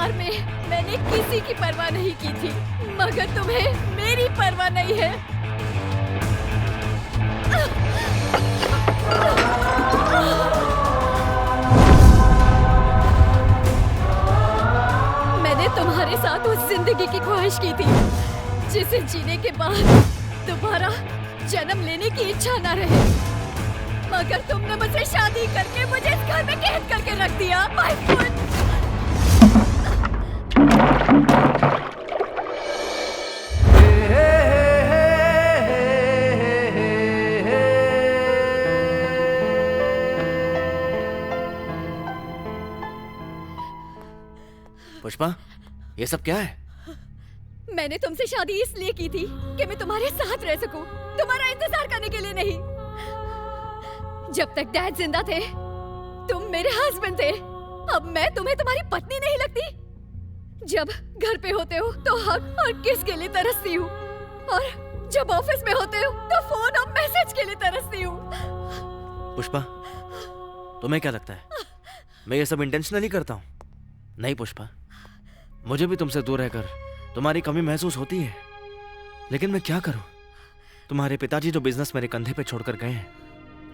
प्यार में मैंने किसी की परवाह नहीं की थी, मगर तुम्हें मेरी परवाह नहीं है। मैंने तुम्हारे साथ उस जिंदगी की ख्वाहिश की थी जिसे जीने के बाद दोबारा जन्म लेने की इच्छा न रहे, मगर तुमने मुझसे शादी करके मुझे इस घर में कैद करके रख दिया। My foot! पुष्पा, ये सब क्या है? मैंने तुमसे शादी इसलिए की थी कि मैं तुम्हारे साथ रह सकूं, तुम्हारा इंतजार करने के लिए नहीं। जब तक डैड जिंदा थे, तुम मेरे हस्बैंड थे। अब मैं तुम्हें तुम्हारी पत्नी नहीं लगती? जब घर पे होते हो तो हक और किस के लिए तरसती हूँ, और जब ऑफिस में होते हो तो फोन और मैसेज के लिए तरसती हूँ। पुष्पा, तुम्हें क्या लगता है मैं ये सब इंटेंशनली करता हूँ? नहीं पुष्पा, मुझे भी तुमसे दूर रहकर तुम्हारी कमी महसूस होती है, लेकिन मैं क्या करूं? तुम्हारे पिताजी जो बिजनेस मेरे कंधे पे छोड़कर गए हैं,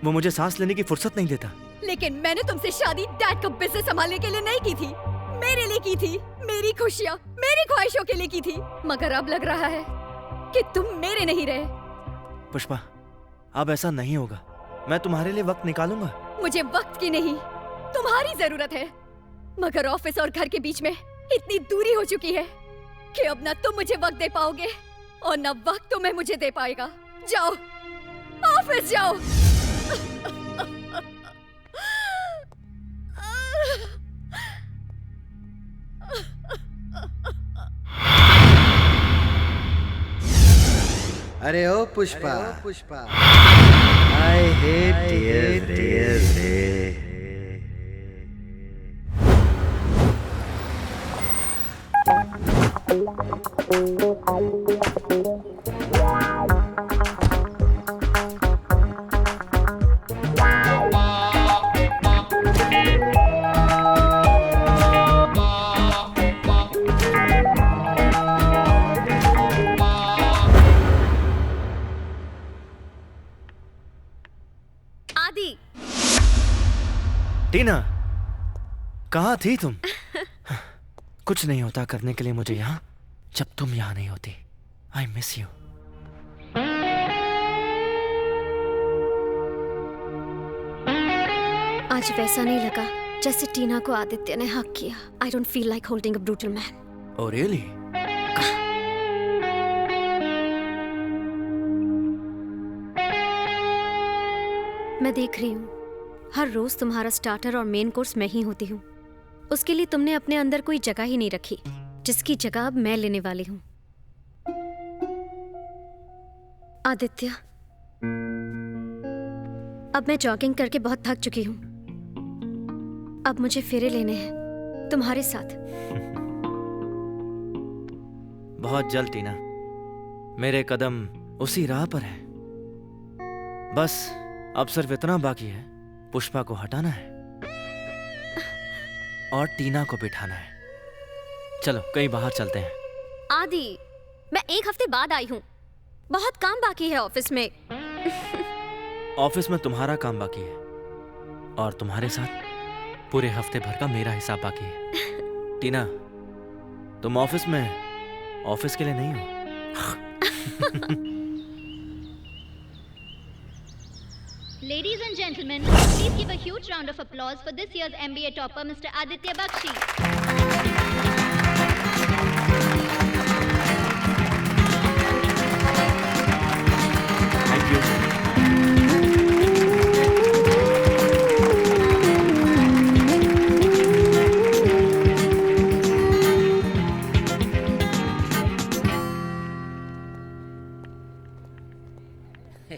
वो मुझे सांस लेने की फुर्सत नहीं देता। लेकिन मैंने तुमसे शादी डैड का बिजनेस संभालने के लिए नहीं की थी, मेरे लिए की थी, मेरी खुशियाँ, मेरी ख्वाहिशों के लिए की थी। मगर अब लग रहा है कि तुम मेरे नहीं रहे। पुष्पा, अब ऐसा नहीं होगा। मैं तुम्हारे लिए वक्त निकालूंगा। मुझे वक्त की नहीं, तुम्हारी जरूरत है। मगर ऑफिस और घर के बीच में इतनी दूरी हो चुकी है कि अब ना तुम मुझे वक्त दे पाओगे और ना वक्त तुम्हें मुझे दे पाएगा। जाओ, ऑफिस जाओ। अरे ओ पुष्पा, आई हेट टीयर्स। आदि, टीना, कहाँ थी तुम? कुछ नहीं होता करने के लिए मुझे यहाँ, जब तुम यहाँ नहीं होती। I miss you. आज वैसा नहीं लगा जैसे टीना को आदित्य ने हक किया। I don't feel like holding a brutal man. Oh really? मैं देख रही हूँ, हर रोज तुम्हारा स्टार्टर और मेन कोर्स मैं ही होती हूँ। उसके लिए तुमने अपने अंदर कोई जगह ही नहीं रखी, जिसकी जगह अब मैं लेने वाली हूँ। आदित्य, अब मैं जॉगिंग करके बहुत थक चुकी हूँ। अब मुझे फेरे लेने हैं तुम्हारे साथ। बहुत जल्द टीना, मेरे कदम उसी राह पर हैं। बस अब सिर्फ इतना बाकी है, पुष्पा को हटाना है और टीना को बिठाना है। चलो कहीं बाहर चलते हैं। आदि, मैं एक हफ्ते बाद आई हूँ, बहुत काम बाकी है ऑफिस में। ऑफिस में तुम्हारा काम बाकी है और तुम्हारे साथ पूरे हफ्ते भर का मेरा हिसाब बाकी है। टीना, तुम ऑफिस में ऑफिस के लिए नहीं हो। Ladies and gentlemen, please give a huge round of applause for this year's MBA topper, Mr. Aditya Bakshi. Thank you.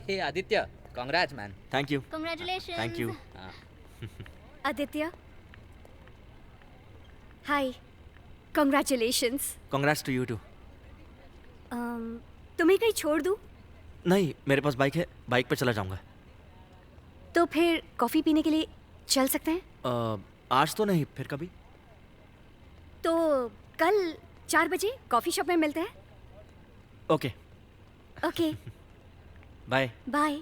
Hey Aditya, congrats man. Thank you. Congratulations. Thank you. Aditya, hi, congratulations. Congrats to you too. तुम्हें कहीं छोड़ दूँ? नहीं, मेरे पास bike है, bike पे चला जाऊंगा। तो फिर कॉफी पीने के लिए चल सकते हैं? आज तो नहीं, फिर कभी। तो कल 4 बजे कॉफी शॉप में मिलते हैं। Okay, okay, bye. Bye.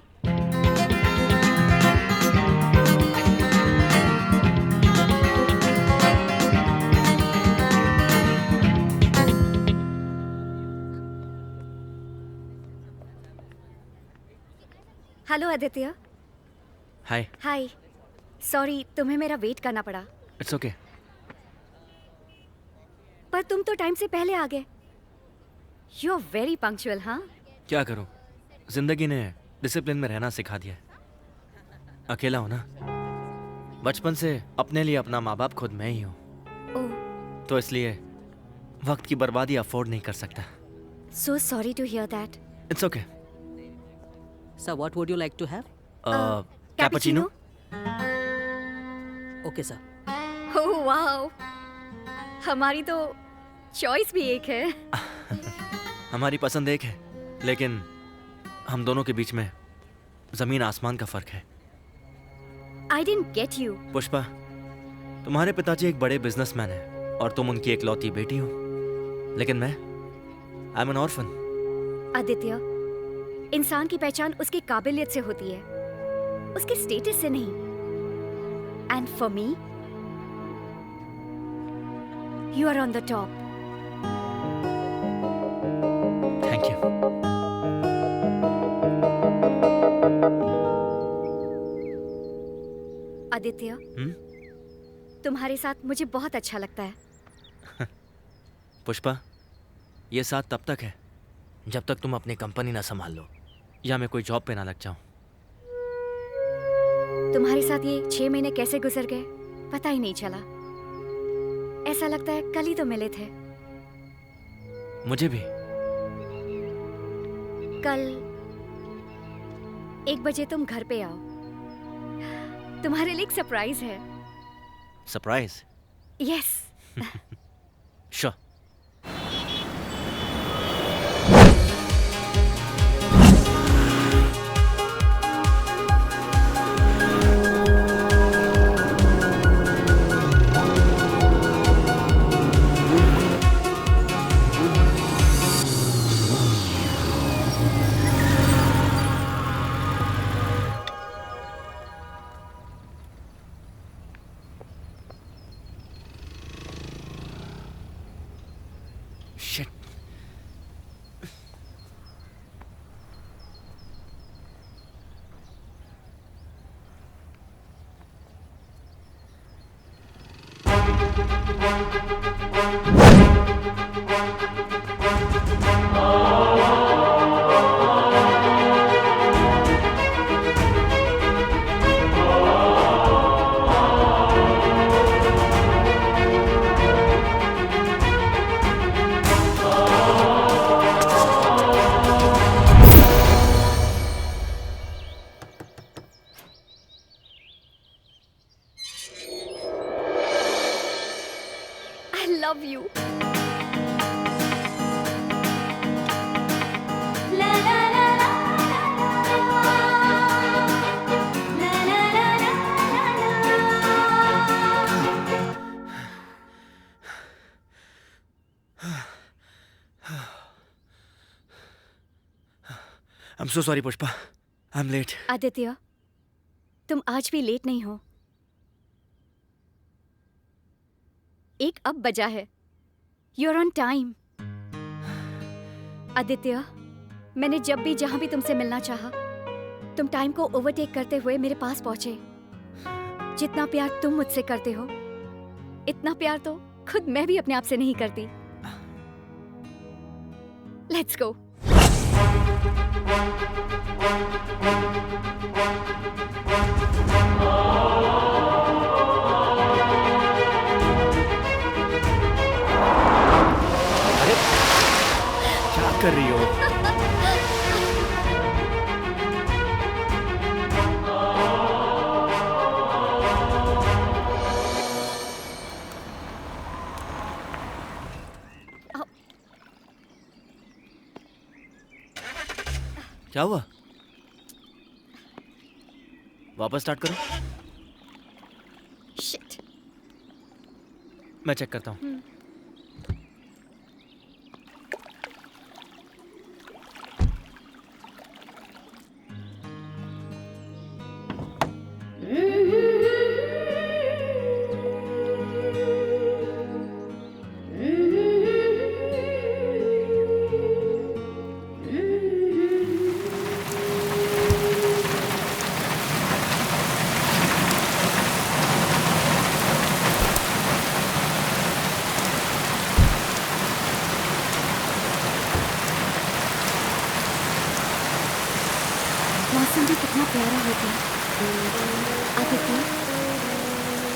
Hello Aditya. Hi. Hi. Sorry तुम्हें मेरा वेट करना पड़ा। It's okay. पर तुम तो टाइम से पहले आ गए। You are very punctual. हाँ, क्या करूं, जिंदगी ने डिसिप्लिन में रहना सिखा दिया। अकेला हूं ना, बचपन से अपने लिए अपना माँ बाप खुद मैं ही हूँ, ओह, तो इसलिए वक्त की बर्बादी अफोर्ड नहीं कर सकता। So sorry to hear that. It's okay. Sir, what would you like to have? Cappuccino. Okay, sir. Oh wow, हमारी तो चॉइस भी एक है। हमारी पसंद एक है, लेकिन हम दोनों के बीच में जमीन आसमान का फर्क है। I didn't get you. Pushpa, तुम्हारे पिताजी एक बड़े बिजनेसमैन हैं और तुम उनकी एकलौती बेटी हो, लेकिन मैं I am N orphan. Aditya, इंसान की पहचान उसकी काबिलियत से होती है, उसके स्टेटस से नहीं। And for me, you are on the top. Thank you. Aditya, तुम्हारे साथ मुझे बहुत अच्छा लगता है। पुष्पा, ये साथ तब तक है जब तक तुम अपनी कंपनी ना संभाल लो या मैं कोई जॉब पे ना लग जाऊं। तुम्हारे साथ ये 6 महीने कैसे गुजर गए पता ही नहीं चला। ऐसा लगता है कल ही तो मिले थे। मुझे भी। कल 1 बजे तुम घर पे आओ, तुम्हारे लिए एक सरप्राइज है। Surprise? Yes. Sure. Shit. I love you. I'm so sorry, Pushpa. I'm late. Aditya, तुम आज भी लेट नहीं हो। 1 अब बजा है। You're on time. आदित्य, मैंने जब भी जहां भी तुमसे मिलना चाहा, तुम टाइम को ओवरटेक करते हुए मेरे पास पहुंचे। जितना प्यार तुम मुझसे करते हो, इतना प्यार तो खुद मैं भी अपने आप से नहीं करती। Let's go. अरे क्या कर रही हो? क्या हुआ? वापस स्टार्ट करो। Shit. मैं चेक करता हूँ।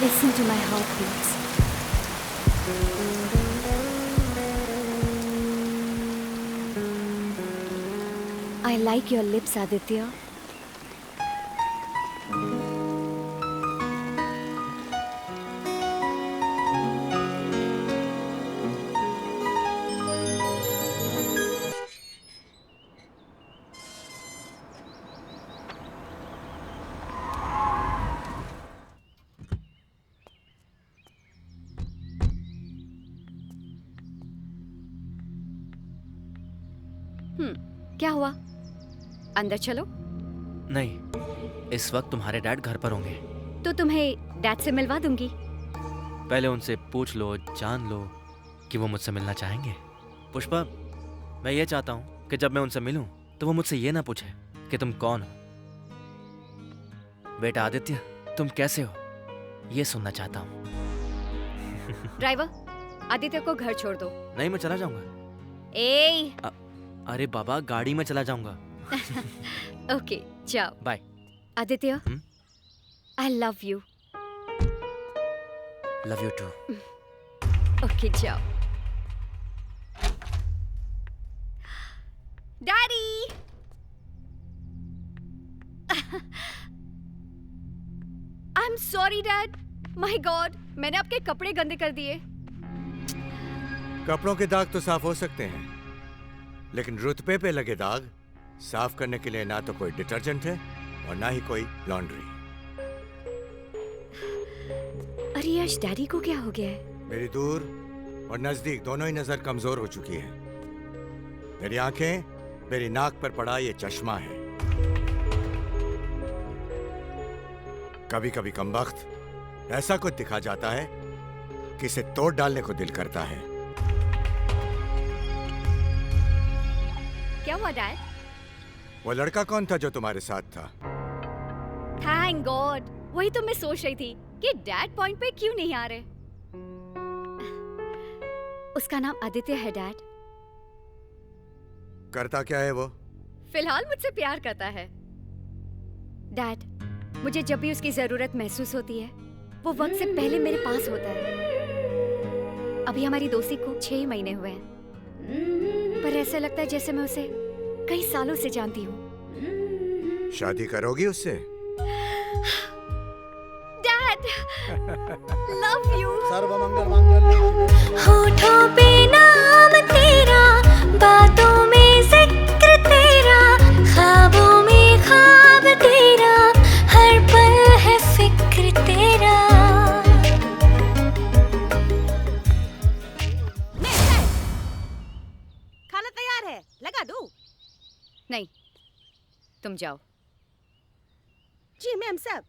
Listen to my heartbeats. I like your lips, Aditya. क्या हुआ? अंदर चलो। नहीं, इस वक्त तुम्हारे डैड घर पर होंगे। तो तुम्हें डैड से मिलवा दूंगी। पहले उनसे पूछ लो, जान लो कि वो मुझसे मिलना चाहेंगे। पुष्पा, मैं ये चाहता हूँ कि जब मैं उनसे मिलूं तो वो मुझसे ये ना पूछे कि तुम कौन हो। बेटा आदित्य, तुम कैसे हो, ये सुनना चाहता हूँ। ड्राइवर, आदित्य को घर छोड़ दो। नहीं, मैं चला जाऊंगा। ए अरे बाबा, गाड़ी में चला जाऊंगा। ओके, जाओ। Bye. Aditya, I love you. Love you too. Okay, जाओ। Daddy! I am sorry dad. My god, मैंने आपके कपड़े गंदे कर दिए। कपड़ों के दाग तो साफ हो सकते हैं, लेकिन रुतबे पे लगे दाग साफ करने के लिए ना तो कोई डिटर्जेंट है और ना ही कोई लॉन्ड्री। अरे यश, डैडी को क्या हो गया है? मेरी दूर और नजदीक दोनों ही नजर कमजोर हो चुकी है। मेरी आंखें मेरी नाक पर पड़ा ये चश्मा है। कभी कभी कमबख्त ऐसा कुछ दिखा जाता है कि इसे तोड़ डालने को दिल करता है। क्या हुआ डैड? वो लड़का कौन था जो तुम्हारे साथ था? थैंक गॉड, वही तो मैं सोच रही थी कि डैड पॉइंट पे क्यों नहीं आ रहे। उसका नाम आदित्य है डैड। करता क्या है वो? फिलहाल मुझसे प्यार करता है। डैड, मुझे जब भी उसकी जरूरत महसूस होती है वो वक्त से पहले मेरे पास होता है। अभी हमारी दोस्ती को 6 महीने हुए हैं, पर ऐसा लगता है जैसे मैं उसे कई सालों से जानती हूँ। शादी करोगी उससे? Dad, love you. सर्वमंगल मांगल्ये। होठों पे नाम तेरा, बातों में जिक्र तेरा, ख्वाबों में ख्वाब तेरा, हर पल है फिक्र तेरा। खाना तैयार है, लगा दूं? नहीं, तुम जाओ। जी मैम साहब।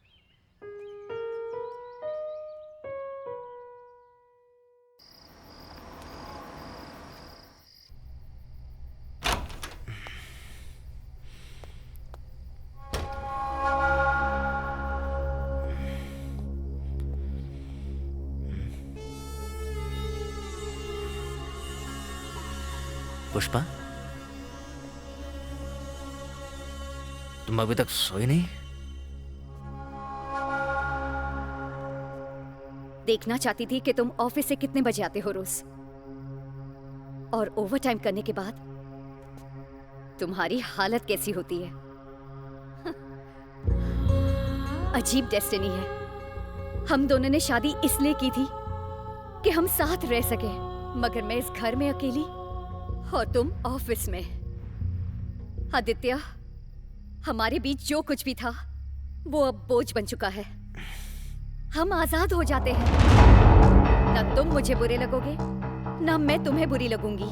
पुष्पा, तुम अभी तक सोई नहीं? देखना चाहती थी कि तुम ऑफिस से कितने बजे आते हो रोज, और ओवर टाइम करने के बाद तुम्हारी हालत कैसी होती है। अजीब डेस्टिनी है। हम दोनों ने शादी इसलिए की थी कि हम साथ रह सके, मगर मैं इस घर में अकेली और तुम ऑफिस में। आदित्य, हमारे बीच जो कुछ भी था वो अब बोझ बन चुका है। हम आजाद हो जाते हैं। ना तुम मुझे बुरे लगोगे, ना मैं तुम्हें बुरी लगूंगी।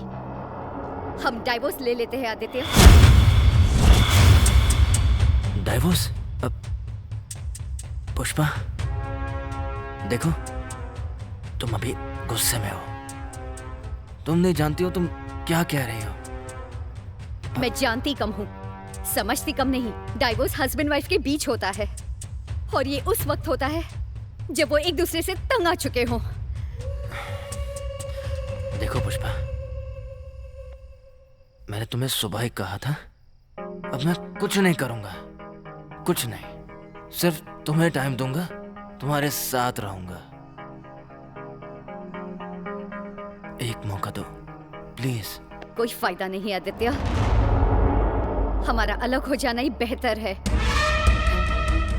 हम डाइवोर्स ले लेते हैं आदित्य। डाइवोर्स? पुष्पा, देखो, तुम अभी गुस्से में हो। तुम नहीं जानती हो तुम क्या कह रही हो। मैं जानती कम हूँ, समझती कम नहीं। डाइवोर्स हस्बैंड वाइफ के बीच होता है, और ये उस वक्त होता है जब वो एक दूसरे से तंग आ चुके हों। देखो पुष्पा, मैंने तुम्हें सुबह ही कहा था, अब मैं कुछ नहीं करूंगा, कुछ नहीं। सिर्फ तुम्हें टाइम दूंगा तुम्हारे साथ रहूंगा। एक मौका दो प्लीज। कोई फायदा नहीं आदित्य, हमारा अलग हो जाना ही बेहतर है।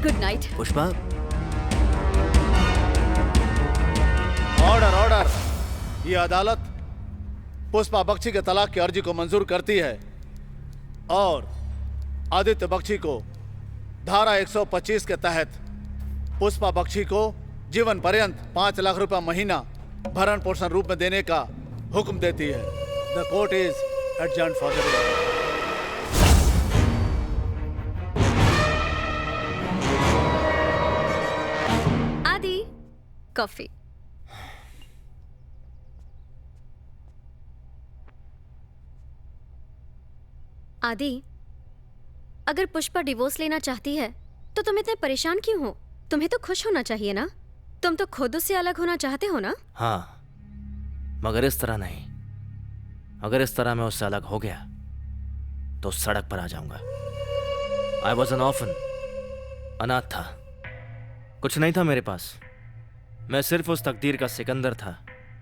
Good night. Pushpa, order order. ये अदालत पुष्पा बख्शी के तलाक की अर्जी को मंजूर करती है और आदित्य बख्शी को धारा 125 के तहत पुष्पा बख्शी को जीवन पर्यंत 5 लाख रुपया महीना भरण पोषण रूप में देने का हुक्म देती है। The court is adjourned for the day. आदि, कॉफी। आदि, अगर पुष्पा डिवोर्स लेना चाहती है तो तुम इतने परेशान क्यों हो? तुम्हें तो खुश होना चाहिए ना। तुम तो खुद उससे अलग होना चाहते हो ना। हाँ, मगर इस तरह नहीं। अगर इस तरह मैं उससे अलग हो गया तो सड़क पर आ जाऊंगा। आई वॉज एन ऑर्फन, अनाथ था। कुछ नहीं था मेरे पास। मैं सिर्फ उस तकदीर का सिकंदर था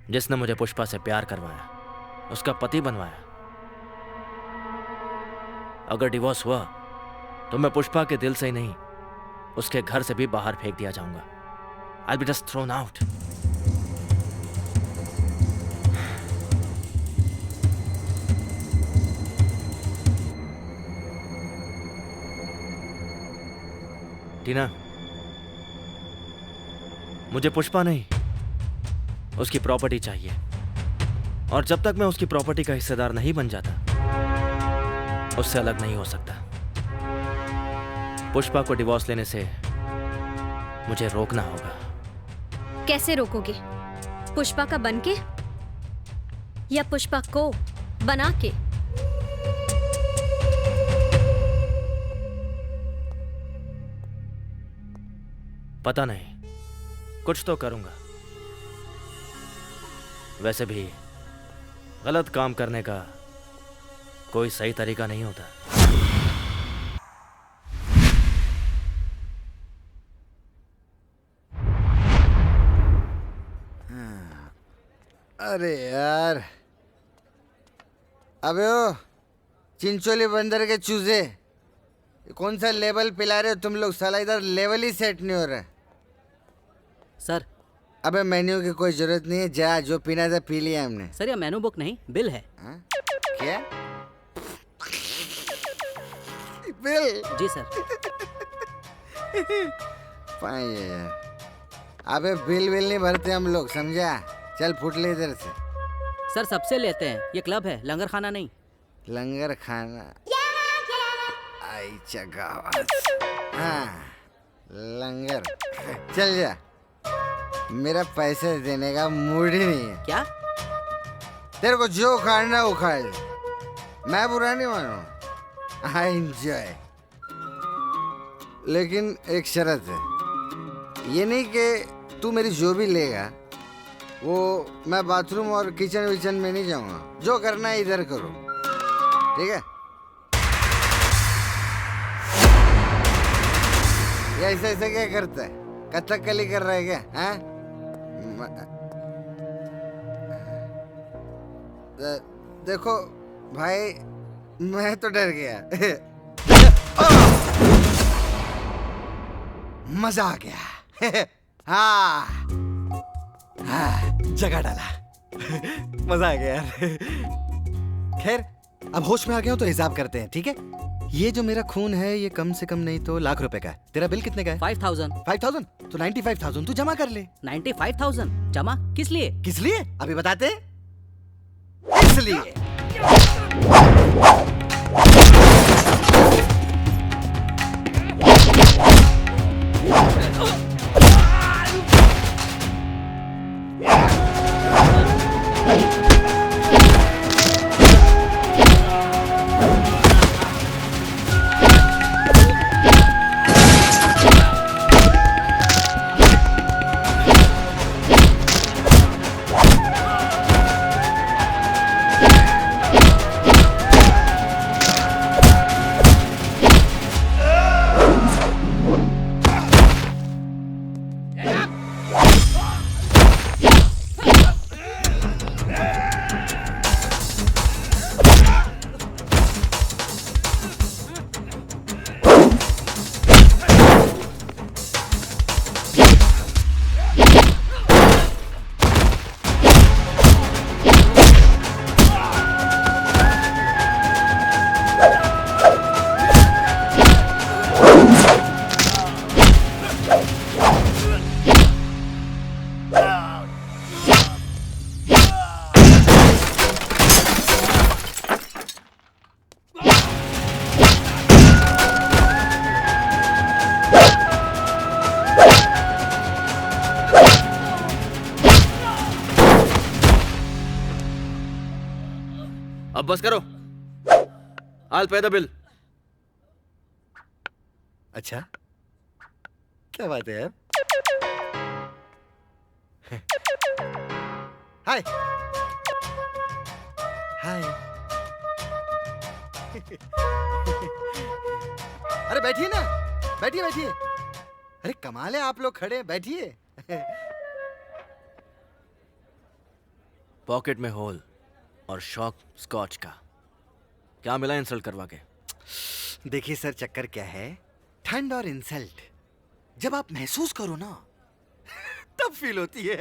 जिसने मुझे पुष्पा से प्यार करवाया, उसका पति बनवाया। अगर डिवोर्स हुआ तो मैं पुष्पा के दिल से ही नहीं, उसके घर से भी बाहर फेंक दिया जाऊंगा। I'll be just thrown out. टीना, मुझे पुष्पा नहीं, उसकी प्रॉपर्टी चाहिए। और जब तक मैं उसकी प्रॉपर्टी का हिस्सेदार नहीं बन जाता, उससे अलग नहीं हो सकता। पुष्पा को डिवोर्स लेने से मुझे रोकना होगा। कैसे रोकोगे? पुष्पा का बन के या पुष्पा को बना के? पता नहीं, कुछ तो करूंगा। वैसे भी गलत काम करने का कोई सही तरीका नहीं होता। अरे यार, अबे ओ चिंचोली बंदर के चूजे, कौन सा लेवल पिला रहे हो तुम लोग? साला इधर लेवल ही सेट नहीं हो रहा। सर, अबे मेन्यू की कोई जरूरत नहीं है, जा जो पीना था पी लिया हमने। सर, यह मेनू बुक नहीं, बिल है। हा? क्या बिल? जी सर। पाए यार, अबे बिल नहीं भरते हम लोग, समझा? चल फुट ले इधर से। सर, सबसे लेते हैं, ये क्लब है, लंगर खाना नहीं। लंगर खाना? आई जगह। हाँ, लंगर। चल जा, मेरा पैसे देने का मूड ही नहीं है। क्या? तेरे को जो उखाड़ना उखाड़ ले, मैं बुरा नहीं मानूं। आई एंजॉय, लेकिन एक शर्त है। ये नहीं कि तू मेरी जो भी लेगा वो मैं बाथरूम और किचन विचन में नहीं जाऊंगा। जो करना है इधर करो, ठीक है? ये ऐसा क्या करता है? कथकली कर रहा है क्या? हाँ? देखो भाई, मैं तो डर गया। मजा आ गया। हाँ हाँ, जगह डाला। मजा आ गया यार। खैर, अब होश में आ गया हूं तो हिसाब करते हैं, ठीक है? ये जो मेरा खून है ये कम से कम नहीं तो लाख रुपए का है। तेरा बिल कितने का है? 5000। 5000? तो 95,000 तू जमा कर ले। 95,000 जमा? किस लिए? किस लिए अभी बताते हैं। इसलिए अब बस करो। I'll pay the bill. अच्छा, क्या बात है यार? हाय हाय। अरे बैठिए ना, बैठिए बैठिए। अरे कमाल है, आप लोग खड़े हैं, बैठिए। पॉकेट में होल और शॉक स्कॉच का। क्या मिला इंसल्ट करवा के? देखिए सर, चक्कर क्या है, ठंड और इंसल्ट जब आप महसूस करो ना तब फील होती है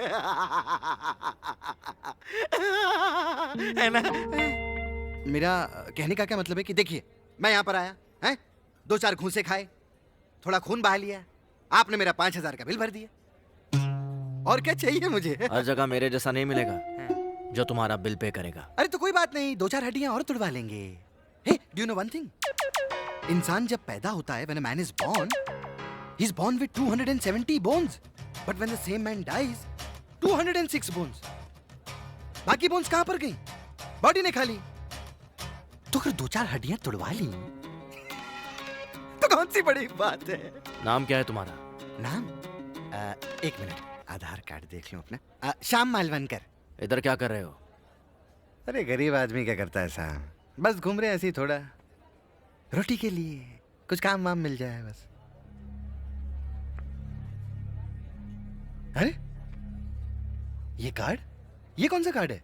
ना? मेरा कहने का क्या मतलब है कि देखिए, मैं यहाँ पर आया हैं, 2-4 घूंसे खाए, थोड़ा खून बहा लिया, आपने मेरा 5,000 का बिल भर दिया। और क्या चाहिए मुझे? हर जगह मेरे जैसा नहीं मिलेगा जो तुम्हारा बिल पे करेगा। अरे तो कोई बात नहीं, 2-4 हड्डियां और तुड़वा लेंगे। Hey, do you know one thing? इंसान जब पैदा होता है, when a man is born, he is born with 270 bones. But when the same man dies, 206 bones. बाकी बोन्स कहां पर गई? बॉडी ने खा ली। तो अगर 2-4 हड्डियां तुड़वा ली तो कौन सी बड़ी बात है? नाम क्या है तुम्हारा? नाम? एक मिनट, आधार कार्ड देख लूं अपना। श्याम मालवनकर। इधर क्या कर रहे हो? अरे गरीब आदमी क्या करता है साहब, बस घूम रहे ऐसे ही, थोड़ा रोटी के लिए कुछ काम वाम मिल जाए बस। अरे ये कार्ड, ये कौन सा कार्ड है?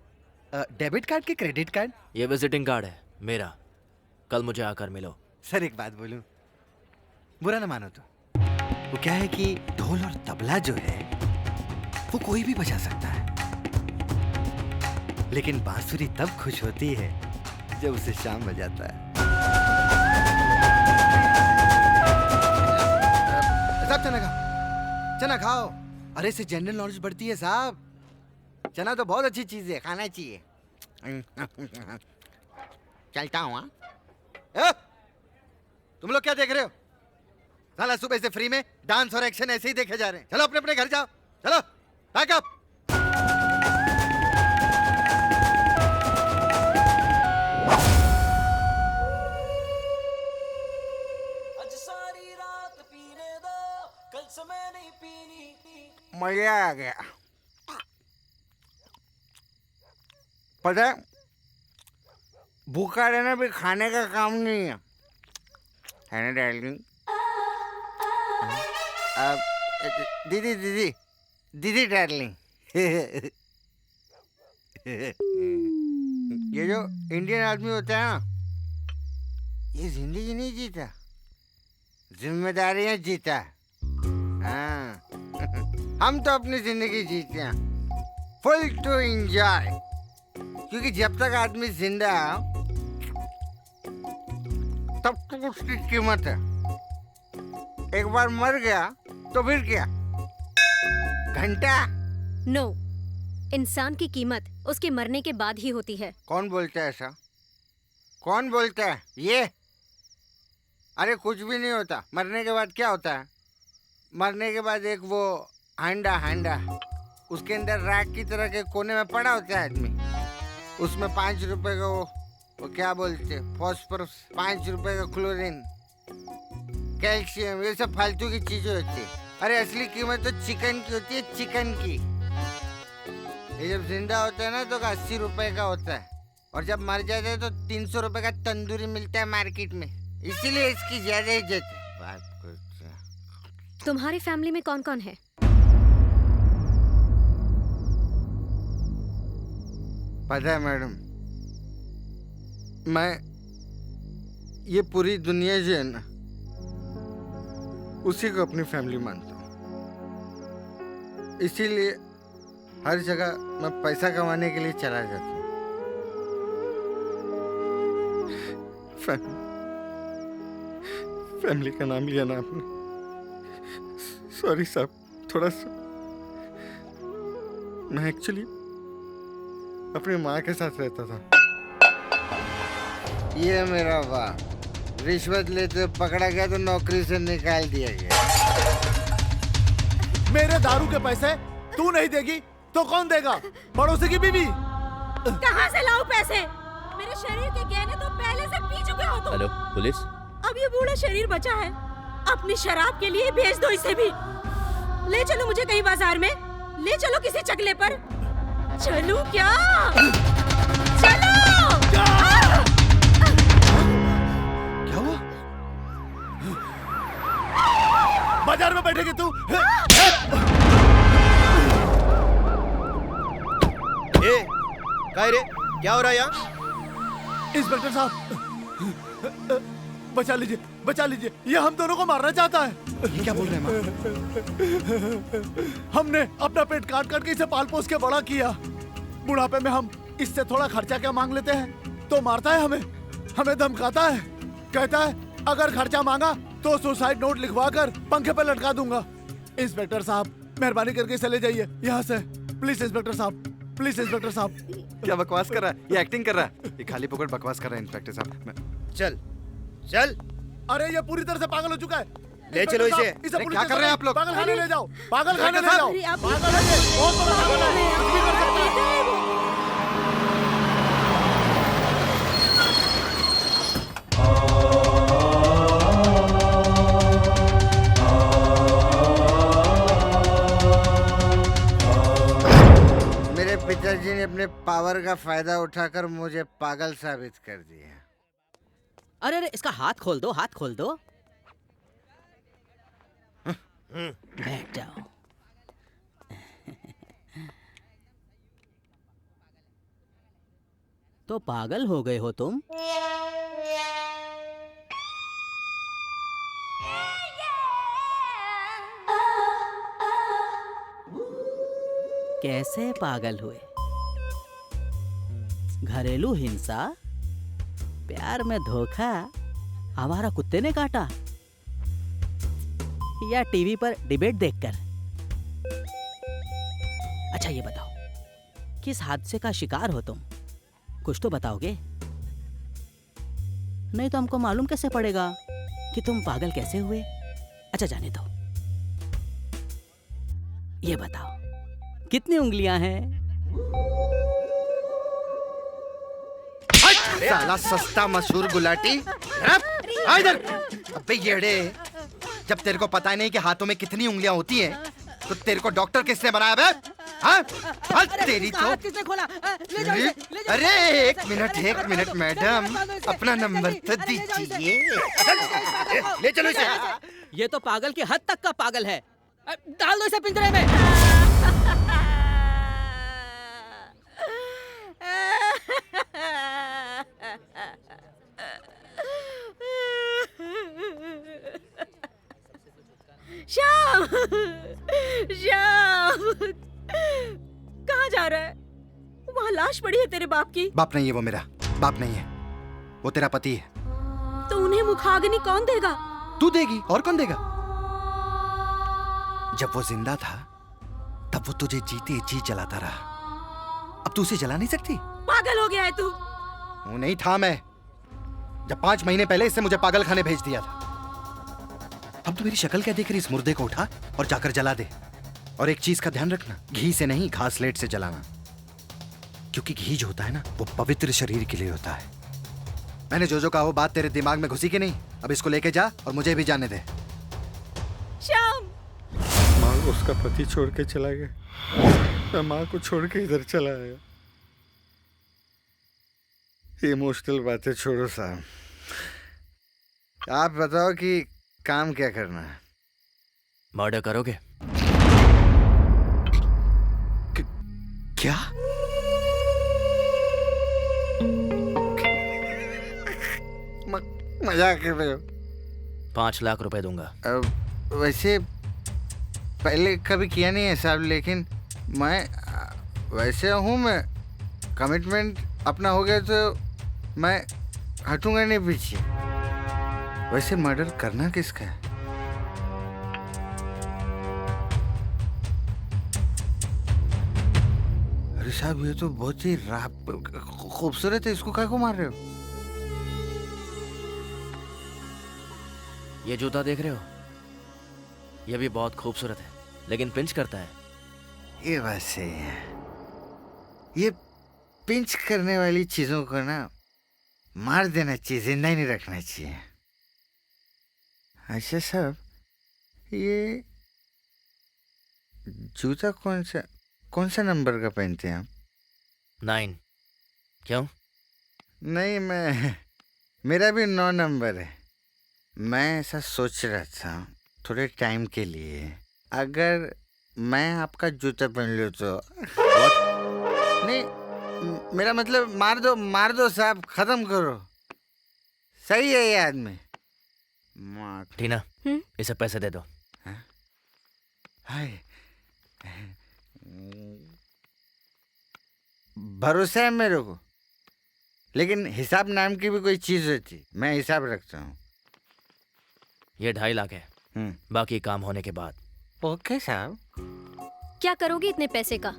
डेबिट कार्ड के क्रेडिट कार्ड? ये विजिटिंग कार्ड है मेरा। कल मुझे आकर मिलो। सर एक बात बोलूं, बुरा ना मानो तो, वो क्या है कि ढोल और तबला जो है वो कोई भी बजा सकता है, लेकिन बांसुरी तब खुश होती है जब उसे शाम बजाता है। साहब चना खाओ, चना खाओ। अरे इससे जनरल नॉलेज बढ़ती है साहब, चना तो बहुत अच्छी चीज है, खाना चाहिए। चलता हूँ। तुम लोग क्या देख रहे हो? साला सुबह से फ्री में डांस और एक्शन ऐसे ही देखे जा रहे हैं। चलो अपने अपने घर जाओ, चलो पैकअप। मजा आ गया। पता है, भूखा रहना भी खाने का काम नहीं है ना डार्लिंग? दीदी दीदी दीदी डार्लिंग, ये जो इंडियन आदमी होता है ना, ये जिंदगी नहीं जीता, जिम्मेदारियां जीता। हाँ हम तो अपनी जिंदगी जीते हैं फुल टू एंजॉय, क्योंकि जब तक आदमी जिंदा है तब तक उसकी कीमत है। एक बार मर गया तो फिर क्या? घंटा? नो, इंसान की कीमत उसके मरने के बाद ही होती है। कौन बोलता है ऐसा? कौन बोलता है ये? अरे कुछ भी नहीं होता। मरने के बाद क्या होता है? मरने के बाद एक वो हांडा उसके अंदर रैक की तरह के कोने में पड़ा होता है आदमी, उसमें 5 रुपए का वो क्या बोलते हैं, फॉस्फोरस, 5 रुपए का क्लोरीन, कैल्शियम, ये सब फालतू की चीजें होती है। अरे असली कीमत तो चिकन की होती है, चिकन की। ये जब जिंदा होता है ना तो 80 रुपए का होता है, और जब मर जाता है तो 300 रुपए का तंदूरी मिलता है मार्केट में, इसीलिए इसकी ज्यादा इज्जत है। बात कुछ। तुम्हारी फैमिली में कौन कौन है? पता है मैडम, मैं ये पूरी दुनिया जो है ना उसी को अपनी फैमिली मानता हूँ, इसीलिए हर जगह मैं पैसा कमाने के लिए चला जाता हूँ। फैमिली का नाम लिया ना आपने, सॉरी साहब, थोड़ा सा मैं एक्चुअली अपनी माँ के साथ रहता था। ये मेरा बाप रिश्वत लेते पकड़ा गया तो नौकरी से निकाल दिया गया। मेरे दारू के पैसे तू नहीं देगी तो कौन देगा? पड़ोसी की बीवी। कहाँ से लाऊं पैसे? मेरे शरीर के गहने तो पहले से पी चुके हो तुम। Hello police. अब ये बूढ़ा शरीर बचा है, अपनी शराब के लिए भेज दो इसे भी। ले चलो मुझे कहीं बाजार में, ले चलो किसी चकले पर। चलूं क्या? चलो। क्या हुआ? बाजार में बैठेगी तू? काय रे, क्या हो रहा है यहाँ? इंस्पेक्टर साहब, बचा लीजिए, बचा लीजिए, ये हम दोनों को मारना चाहता है। ये क्या बोल रहे हैं माँ? हमने अपना पेट काट काट के इसे पाल पोस के बड़ा किया। बुढ़ापे में हम इससे थोड़ा खर्चा क्या मांग लेते हैं तो मारता है हमें धमकाता है, कहता है अगर खर्चा मांगा तो सुसाइड नोट लिखवा कर पंखे पे लटका दूंगा। इंस्पेक्टर साहब, मेहरबानी करके चले जाइए यहाँ से, प्लीज इंस्पेक्टर साहब, प्लीज इंस्पेक्टर साहब। क्या बकवास कर रहा है? ये एक्टिंग कर रहा है, ये खाली पकड़ बकवास कर रहा है इंस्पेक्टर साहब। चल चल। अरे ये पूरी तरह से पागल हो चुका है। ले चलो इसे। अरे क्या कर रहे हैं आप लोग? पागल खाने ले जाओ, पागल खाने ले जाओ। अरे आप- पागल है ये, बहुत बड़ा पागल है, कुछ भी कर सकता है। मेरे पिताजी ने अपने पावर का फायदा उठाकर मुझे पागल साबित कर दिया। अरे अरे इसका हाथ खोल दो, हाथ खोल दो। बैठ जाओ। तो पागल हो गए हो तुम? कैसे पागल हुए? घरेलू हिंसा, प्यार में धोखा, आवारा कुत्ते ने काटा, या टीवी पर डिबेट देखकर? अच्छा ये बताओ, किस हादसे का शिकार हो तुम? कुछ तो बताओगे, नहीं तो हमको मालूम कैसे पड़ेगा कि तुम पागल कैसे हुए। अच्छा जाने दो, ये बताओ कितनी उंगलियां हैं? साला सस्ता मशहूर गुलाटी, आ इधर। अबे येड़े, जब तेरे को पता ही नहीं कि हाथों में कितनी उंगलियां होती हैं, तो तेरे को डॉक्टर किसने बनाया बे? हाँ? तेरी तो किसने खोला? ले जाओ इसे, ले जाओ। अरे एक मिनट मैडम, अपना नंबर तो दीजिए। ले चलो इसे। ये तो पागल की हद तक का पागल है। डाल दो इसे पिंजरे में। श्याम, श्याम, कहाँ जा रहा है? वहाँ लाश पड़ी है तेरे बाप की। बाप नहीं है वो, मेरा बाप नहीं है वो, तेरा पति है। तो उन्हें मुखाग्नि कौन देगा? तू देगी, और कौन देगा? जब वो जिंदा था तब वो तुझे जीते जी जलाता रहा, अब तू उसे जला नहीं सकती। पागल हो गया है तू। वो नहीं था मैं, जब 5 महीने पहले इससे मुझे पागल खाने भेज दिया था। अब तो मेरी शक्ल क्या देख रही, इस मुर्दे को उठा और जाकर जला दे। और एक चीज का ध्यान रखना, घी से नहीं, घासलेट से जलाना, क्योंकि घी जो होता है ना, वो पवित्र शरीर के लिए होता है। मैंने जो कहा वो बात तेरे दिमाग में घुसी कि नहीं? अब इसको लेके जा और मुझे भी जाने दे। श्याम, माँ उसका पति छोड़ के चला गया, मैं माँ को छोड़ के इधर चला आया। इमोशनल बातें छोड़ो साहब, आप बताओ कि काम क्या करना है? मर्डर करोगे? क्या? मजाक कर रहे हो? 5 लाख रुपए दूंगा। वैसे पहले कभी किया नहीं है साहब, लेकिन मैं वैसे हूँ, मैं कमिटमेंट अपना हो गया तो मैं हटूंगा नहीं पीछे। वैसे मर्डर करना किसका है? अरे साहब ये तो बहुत ही खूबसूरत है, इसको काहे को मार रहे हो? ये जूता देख रहे हो, ये भी बहुत खूबसूरत है, लेकिन पिंच करता है। ये बात सही है, ये पिंच करने वाली चीजों को ना मार देना चाहिए, जिंदा ही नहीं रखना चाहिए। अच्छा साहब, ये जूता कौन सा नंबर का पहनते हैं आप? 9। क्यों? नहीं, मेरा भी 9 नंबर है। मैं ऐसा सोच रहा था थोड़े टाइम के लिए, अगर मैं आपका जूता पहन लूँ तो। नहीं, मेरा मतलब मार दो साहब, खत्म करो। सही है ये आदमी। टीना, इसे पैसे दे दो। हाय, भरोसा है मेरे को, लेकिन हिसाब नाम की भी कोई चीज होती, मैं हिसाब रखता हूँ। ये 2.5 लाख है, बाकी काम होने के बाद। ओके साहब। क्या करोगे इतने पैसे का?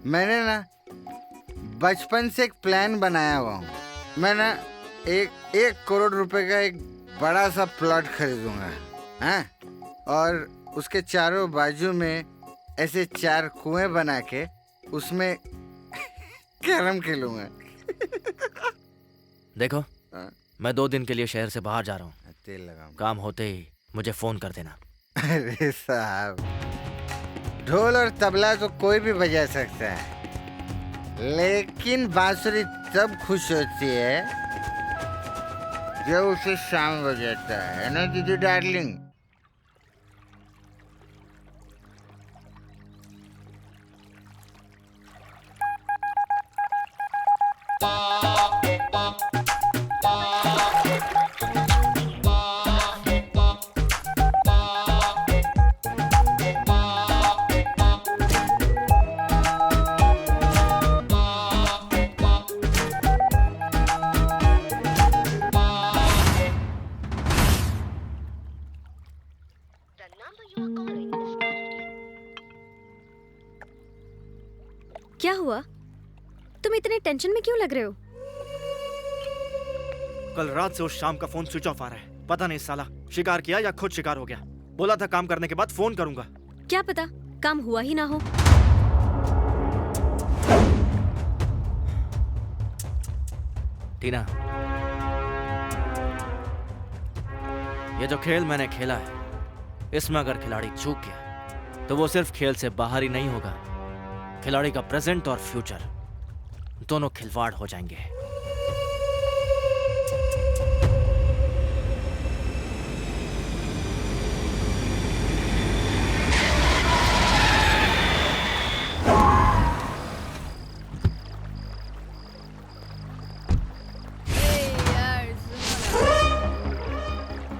मैंने ना बचपन से एक प्लान बनाया हुआ हूँ। मैं ना 1 करोड़ रुपए का एक बड़ा सा प्लॉट खरीदूंगा, हाँ? और उसके चारों बाजू में ऐसे 4 कुएं बना के उसमें कैरम खेलूंगा। देखो, मैं 2 दिन के लिए शहर से बाहर जा रहा हूँ। तेल लगाऊंगा। काम होते ही मुझे फोन कर देना। अरे साहब, ढोल और तबला तो कोई भी बजा सकता है, लेकिन बांसुरी तब खुश होती है जब उसे शाम बजाता है ना दीदी डार्लिंग। क्या हुआ? तुम इतने टेंशन में क्यों लग रहे हो? कल रात से उस शाम का फोन स्विच ऑफ आ रहा है। पता नहीं साला शिकार किया या खुद शिकार हो गया। बोला था काम करने के बाद फोन करूंगा। क्या पता काम हुआ ही ना हो। टीना, ये जो खेल मैंने खेला है, इसमें अगर खिलाड़ी चूक गया तो वो सिर्फ खेल से बाहर ही नहीं होगा, खिलाड़ी का प्रेजेंट और फ्यूचर दोनों खिलवाड़ हो जाएंगे।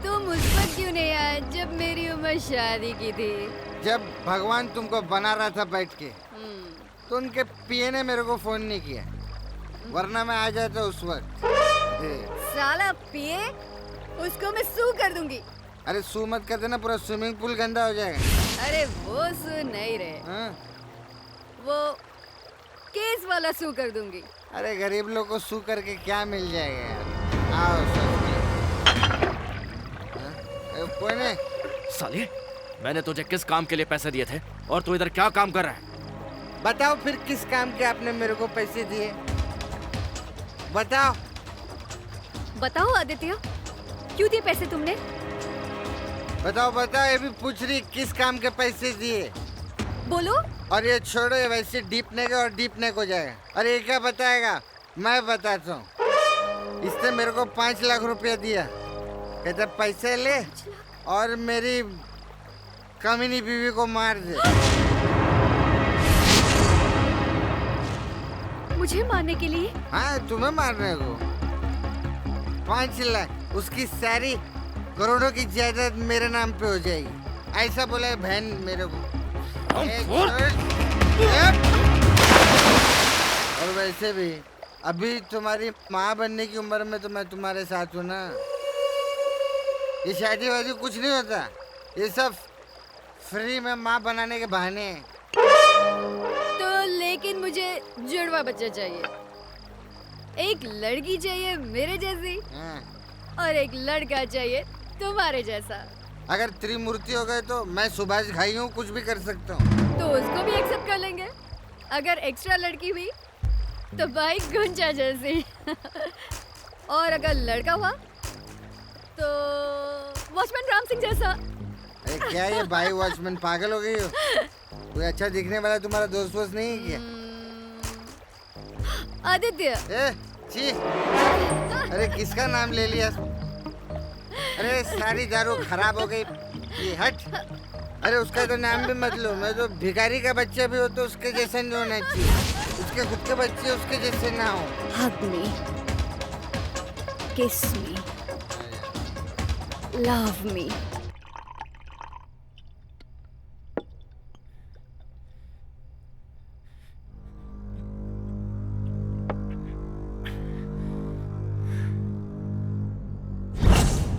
तुम उस वक्त क्यों नहीं आए जब मेरी उम्र शादी की थी? जब भगवान तुमको बना रहा था बैठ के, तो उनके पिए ने मेरे को फोन नहीं किया, वरना मैं आ जाता उस वक्त। साला पिए, उसको मैं सू कर दूंगी। अरे सू मत कर देना, पूरा स्विमिंग पूल गंदा हो जाएगा। अरे वो सू नहीं रहे, वो केस वाला सू कर दूंगी। अरे गरीब लोग को सू करके क्या मिल जाएगा यार। आओ सब। कोई नहीं। साले, मैंने तुझे किस काम के लिए पैसे दिए थे और तू इधर क्या काम कर रहा है? बताओ फिर किस काम के आपने मेरे को पैसे दिए? बताओ। बताओ आदित्य, क्यों दिए पैसे तुमने? बताओ बताओ, ये भी पूछ रही किस काम के पैसे दिए? बोलो। और ये छोड़ो, ये वैसे डीपने का और डीपने को जाएगा। अरे ये क्या बताएगा, मैं बताता हूँ। इसने मेरे को 5 लाख रुपया दिया, कहता पैसे ले और मेरी कमीनी बीवी को मार दे। मुझे मारने के लिए? हाँ, तुम्हें मारने को। 5 लाख, उसकी सारी करोड़ों की जायदाद मेरे नाम पे हो जाएगी, ऐसा बोला है बहन मेरे को। और वैसे भी अभी तुम्हारी माँ बनने की उम्र में तो मैं तुम्हारे साथ हूँ ना। ये शादी वादी कुछ नहीं होता, ये सब फ्री में माँ बनाने के बहाने हैं। तो लेकिन मुझे जुड़वा बच्चा चाहिए, एक लड़की चाहिए मेरे जैसी और एक लड़का चाहिए तुम्हारे जैसा। अगर त्रिमूर्ति हो गए तो मैं सुभाष घाई हूँ, कुछ भी कर सकता हूँ। तो उसको भी एक्सेप्ट कर लेंगे। अगर एक्स्ट्रा लड़की हुई तो भाई गुंजा जैसी। और अगर लड़का हुआ तो वॉचमैन राम सिंह जैसा। अरे क्या ये भाई वॉचमैन पागल हो गई हो? कोई अच्छा दिखने वाला तुम्हारा दोस्त वोस्त नहीं है क्या? आदित्य। ए, छी। अरे किसका नाम ले लिया? अरे सारी दारू खराब हो गई। ये हट। अरे उसका तो नाम भी मत लो। मैं तो भिखारी का बच्चा भी हो तो उसके जैसा नहीं होना चाहिए। उसके खुद के बच्चे उसके जैसे ना हो। Hug me, kiss me, love me.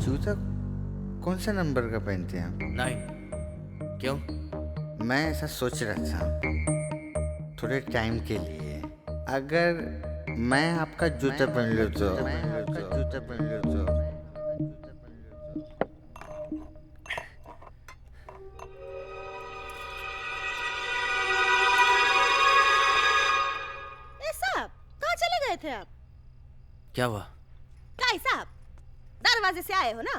जूता कौन सा नंबर का पहनते हैं आप? 9। क्यों? मैं ऐसा सोच रहा था थोड़े टाइम के लिए, अगर मैं आपका जूता पहन लूं तो साहब कहाँ चले गए थे आप? क्या हुआ? काई साहब दरवाजे से आए हो ना?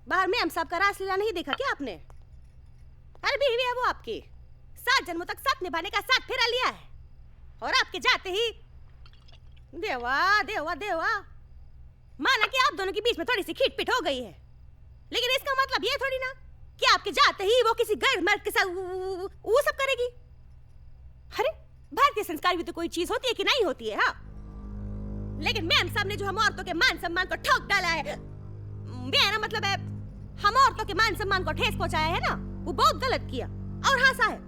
बाहर में हम साहब का रासलीला नहीं देखा क्या आपने? अरे बीवी है वो आपकी, 7 जन्मों तक साथ निभाने का साथ फेरा लिया है और आपके जाते ही देवा देवा देवा, माना कि आप दोनों के बीच में थोड़ी सी खींच-पीट हो गई है, लेकिन इसका मतलब ये थोड़ी ना कि आपके जाते ही वो किसी गैर मर्द के साथ वो सब करेगी। अरे भारतीय संस्कार भी तो कोई चीज होती है कि नहीं होती है? हाँ, लेकिन मैम साहब ने जो हम औरतों के मान सम्मान को ठोक डाला है, मेरा मतलब है हम औरतों के मान सम्मान को ठेस पहुंचाया है ना, वो बहुत गलत किया। और हाँ साहब,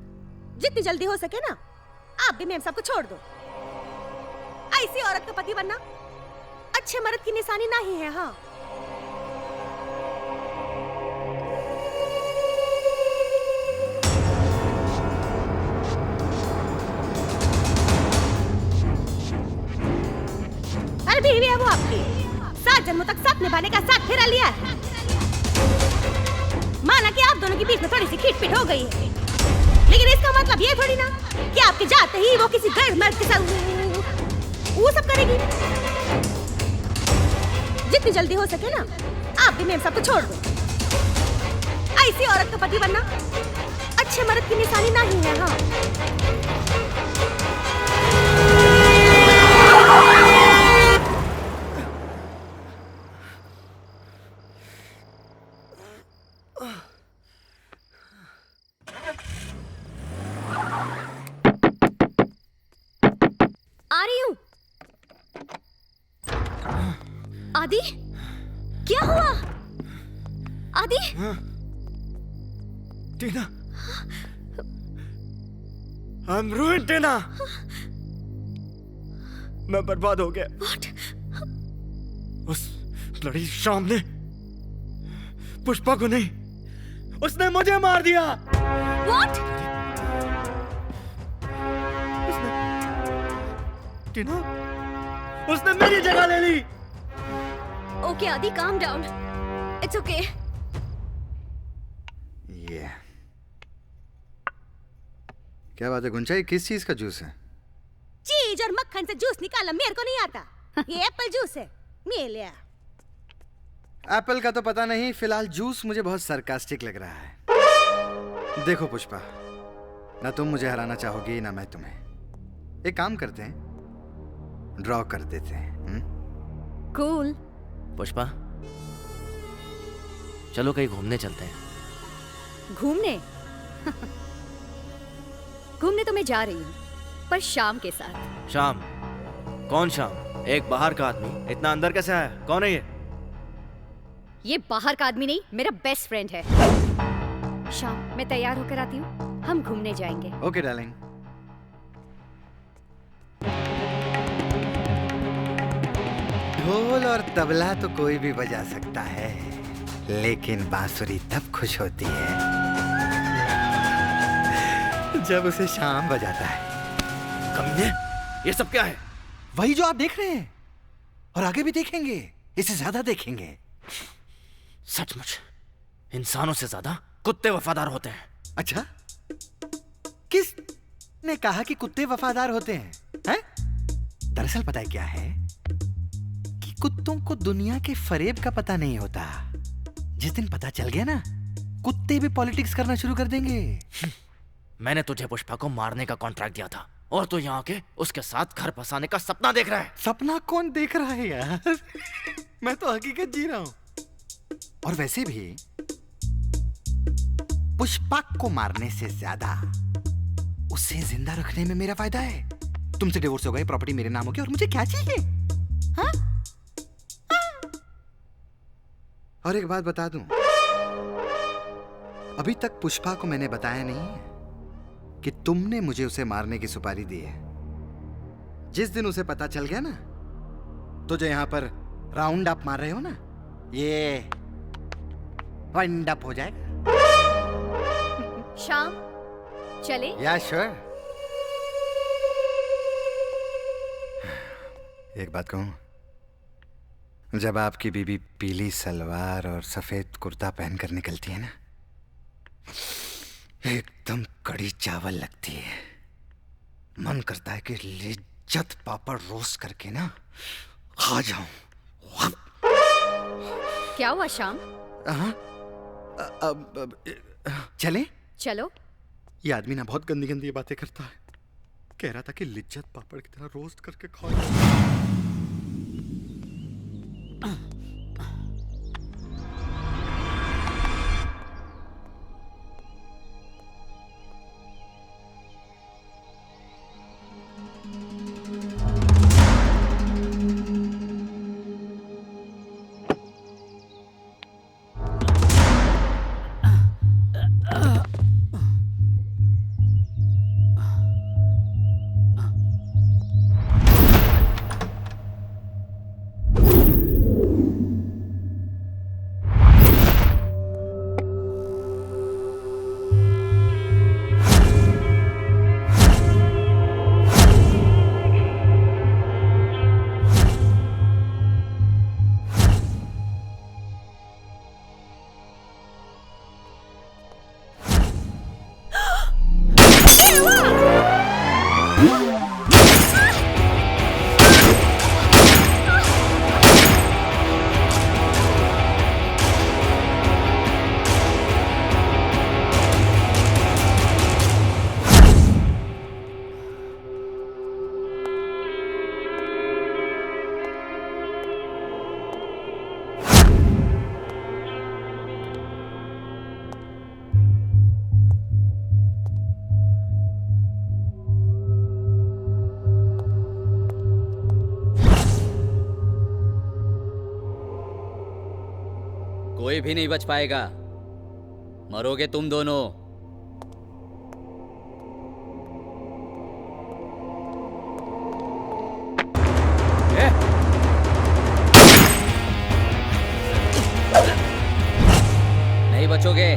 जितनी जल्दी हो सके ना आप भी मैम साहब को छोड़ दो। ऐसी औरत का पति बनना अच्छे मर्द की निशानी नहीं है। हाँ, अरे बीवी है वो आपकी, 7 जन्मों तक साथ निभाने का साथ फेरा लिया है, माना कि आप दोनों के बीच में थोड़ी सी खींच-पीट हो गई है, लेकिन इसका मतलब ये थोड़ी ना कि आपके जाते ही वो किसी गैर मर्द के साथ वो सब करेगी। जितनी जल्दी हो सके ना आप भी मैम साहब को छोड़ दो। ऐसी औरत का पति बनना अच्छे मर्द की निशानी नहीं है। हाँ, आ रही हूँ। आदि, क्या हुआ? आदि, टीना, I'm ruined, टीना। मैं बर्बाद हो गया। What? उस ब्लडी शाम ने पुष्पा को नहीं, उसने मुझे मार दिया। What? टीना, उसने मेरी जगह ले ली। Okay, आदि, calm down. It's okay. ये क्या बात है गुंजा, ये किस चीज का जूस है? चीज और मक्खन से जूस निकालना मेरे को नहीं आता। ये एप्पल जूस है, मैं लिया। एप्पल का तो पता नहीं, फिलहाल जूस मुझे बहुत सरकास्टिक लग रहा है। देखो पुष्पा, ना तुम मुझे हराना चाहोगी ना मैं तुम्हें। एक काम करते हैं, ड्रॉ कर देते हैं। Cool. पुष्पा, चलो कहीं घूमने चलते हैं। घूमने? घूमने तो मैं जा रही हूँ, पर शाम के साथ। शाम? कौन शाम? एक बाहर का आदमी इतना अंदर कैसे आया? कौन है ये? ये बाहर का आदमी नहीं, मेरा बेस्ट फ्रेंड है। शाम, मैं तैयार होकर आती हूँ, हम घूमने जाएंगे। Okay darling. ढोल और तबला तो कोई भी बजा सकता है, लेकिन बांसुरी तब खुश होती है जब उसे शाम बजाता है। कमीने, ये सब क्या है? वही जो आप देख रहे हैं, और आगे भी देखेंगे, इससे ज्यादा देखेंगे। सचमुच इंसानों से ज्यादा कुत्ते वफादार होते हैं। अच्छा, किस ने कहा कि कुत्ते वफादार होते हैं? हैं? दरअसल पता है क्या है, कुत्तों को दुनिया के फरेब का पता नहीं होता। जिस दिन पता चल गया ना, कुत्ते भी पॉलिटिक्स करना शुरू कर देंगे। मैंने तुझे पुष्पा को मारने का कॉन्ट्रैक्ट दिया था और तू यहाँ के उसके साथ घर बसाने का सपना देख रहा है। सपना कौन देख रहा है यार? मैं तो हकीकत जी रहा हूं। और वैसे भी पुष्पा को मारने से ज्यादा उसे जिंदा रखने में मेरा फायदा है। तुमसे डिवोर्स हो गए, प्रॉपर्टी मेरे नाम हो गई, और मुझे क्या चाहिए? हाँ? और एक बात बता दूं, अभी तक पुष्पा को मैंने बताया नहीं है कि तुमने मुझे उसे मारने की सुपारी दी है। जिस दिन उसे पता चल गया ना, तो जो यहां पर राउंड अप मार रहे हो ना, ये वाइंड अप हो जाएगा। शाम चले? या श्योर। एक बात कहूं, जब आपकी बीबी पीली सलवार और सफेद कुर्ता पहनकर निकलती है ना, एकदम कड़ी चावल लगती है। मन करता है कि लिज्जत पापड़ रोस्ट करके ना खा जाऊं। क्या हुआ शाम? चले? चलो। ये आदमी ना बहुत गंदी गंदी बातें करता है। कह रहा था कि लिज्जत पापड़ की तरह रोस्ट करके खा जाऊं। कोई भी नहीं बच पाएगा, मरोगे तुम दोनों। नहीं बचोगे।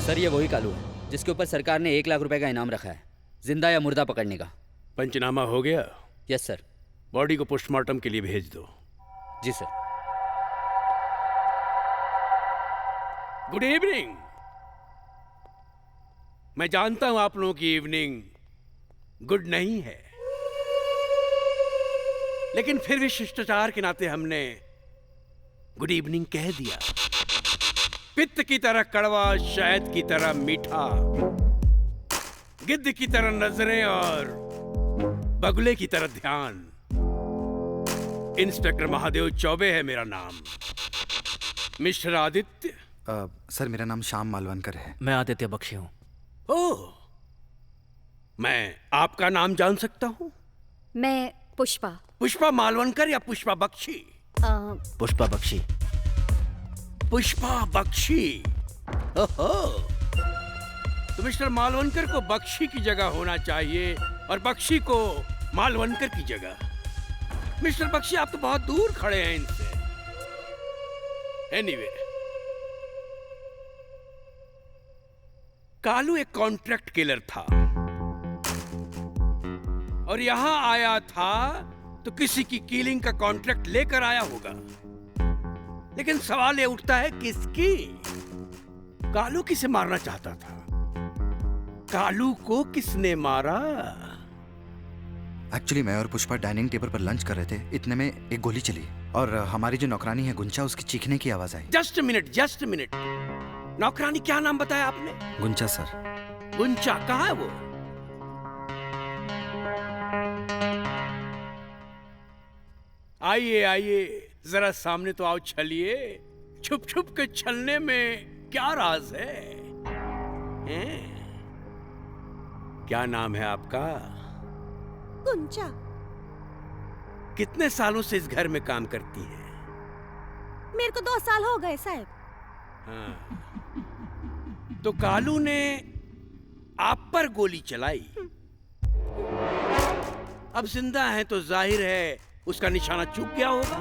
सर, ये वही कालू है जिसके ऊपर सरकार ने 1 लाख रुपए का इनाम रखा है, जिंदा या मुर्दा पकड़ने का। पंचनामा हो गया? Yes sir. बॉडी को पोस्टमार्टम के लिए भेज दो। जी सर। Good evening. मैं जानता हूं आप लोगों की इवनिंग गुड नहीं है, लेकिन फिर भी शिष्टाचार के नाते हमने गुड इवनिंग कह दिया। पित्त की तरह कड़वा, शहद की तरह मीठा, गिद्ध की तरह नजरें और बगुले की तरह ध्यान। इंस्पेक्टर महादेव चौबे है मेरा नाम। मिस्टर आदित्य। सर मेरा नाम श्याम मालवनकर है। मैं आदित्य बख्शी हूँ। ओह, मैं आपका नाम जान सकता हूँ? मैं पुष्पा। पुष्पा मालवनकर या पुष्पा बख्शी? पुष्पा बख्शी। पुष्पा बख्शी। ओहो, तो मिस्टर मालवनकर को बख्शी की जगह होना चाहिए और बख्शी को मालवनकर की जगह। मिस्टर बख्शी, आप तो बहुत दूर खड़े हैं इनसे। एनीवे, कालू एक कॉन्ट्रैक्ट किलर था और यहां आया था तो किसी की किलिंग का कॉन्ट्रैक्ट लेकर आया होगा। लेकिन सवाल ये उठता है किसकी? कालू किसे मारना चाहता था? कालू को किसने मारा? एक्चुअली मैं और पुष्पा डाइनिंग टेबल पर लंच कर रहे थे, इतने में एक गोली चली और हमारी जो नौकरानी है गुंचा, उसकी चीखने की आवाज आई। Just minute. नौकरानी क्या नाम बताया आपने? गुंचा सर। गुंचा कहाँ है वो? आइए, जरा सामने तो आओ, छलिए। छुप छुप के छलने में क्या राज है? हैं? क्या नाम है आपका? गुंचा। कितने सालों से इस घर में काम करती हैं? मेरे को 2 साल हो गए साहब। हाँ। तो कालू ने आप पर गोली चलाई। अब जिंदा है तो जाहिर है उसका निशाना चूक गया होगा।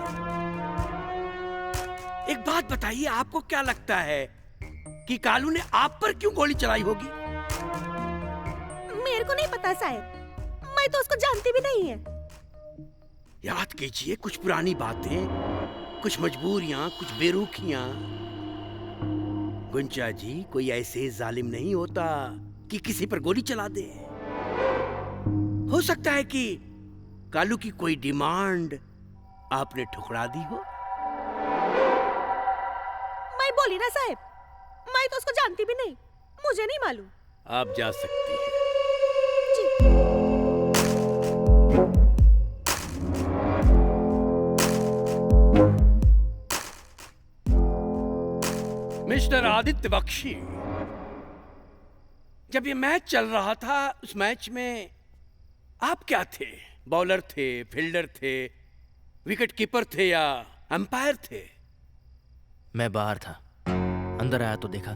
एक बात बताइए, आपको क्या लगता है कि कालू ने आप पर क्यों गोली चलाई होगी? मेरे को नहीं पता साहब, मैं तो उसको जानती भी नहीं है। याद कीजिए कुछ पुरानी बातें, कुछ मजबूरियां, कुछ बेरुखियां। गुंचा जी, कोई ऐसे जालिम नहीं होता कि किसी पर गोली चला दे। हो सकता है कि कालू की कोई डिमांड आपने ठुकरा दी हो। मैं बोली ना साहब, मैं तो उसको जानती भी नहीं, मुझे नहीं मालूम। आप जा सकती हैं। मिस्टर आदित्य बख्शी, जब ये मैच चल रहा था, उस मैच में आप क्या थे? बॉलर थे, फील्डर थे, विकेट कीपर थे या अंपायर थे? मैं बाहर था। अंदर आया तो देखा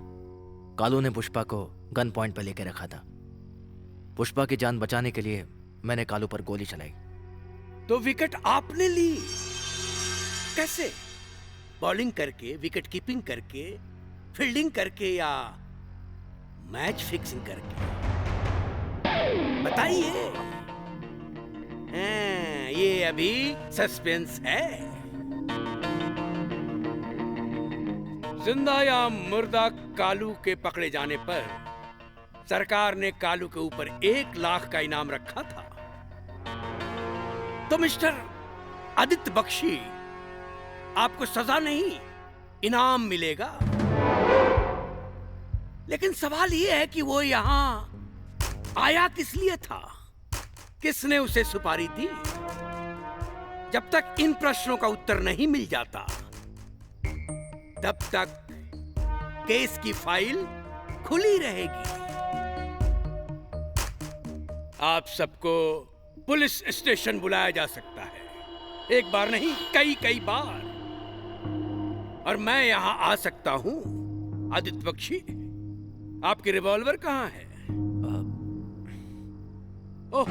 कालू ने पुष्पा को गन पॉइंट पर लेकर रखा था। पुष्पा की जान बचाने के लिए मैंने कालू पर गोली चलाई। तो विकेट आपने ली? कैसे? बॉलिंग करके, विकेट कीपिंग करके, फील्डिंग करके या मैच फिक्सिंग करके? बताइए। ये अभी सस्पेंस है। जिंदा या मुर्दा कालू के पकड़े जाने पर सरकार ने कालू के ऊपर 1 लाख का इनाम रखा था। तो मिस्टर आदित्य बख्शी, आपको सजा नहीं, इनाम मिलेगा। लेकिन सवाल यह है कि वो यहां आया किस लिए था? किसने उसे सुपारी दी? जब तक इन प्रश्नों का उत्तर नहीं मिल जाता, तब तक केस की फाइल खुली रहेगी। आप सबको पुलिस स्टेशन बुलाया जा सकता है, एक बार नहीं, कई बार। और मैं यहां आ सकता हूं। आदित्य बख्शी, आपकी रिवॉल्वर कहां है? ओह,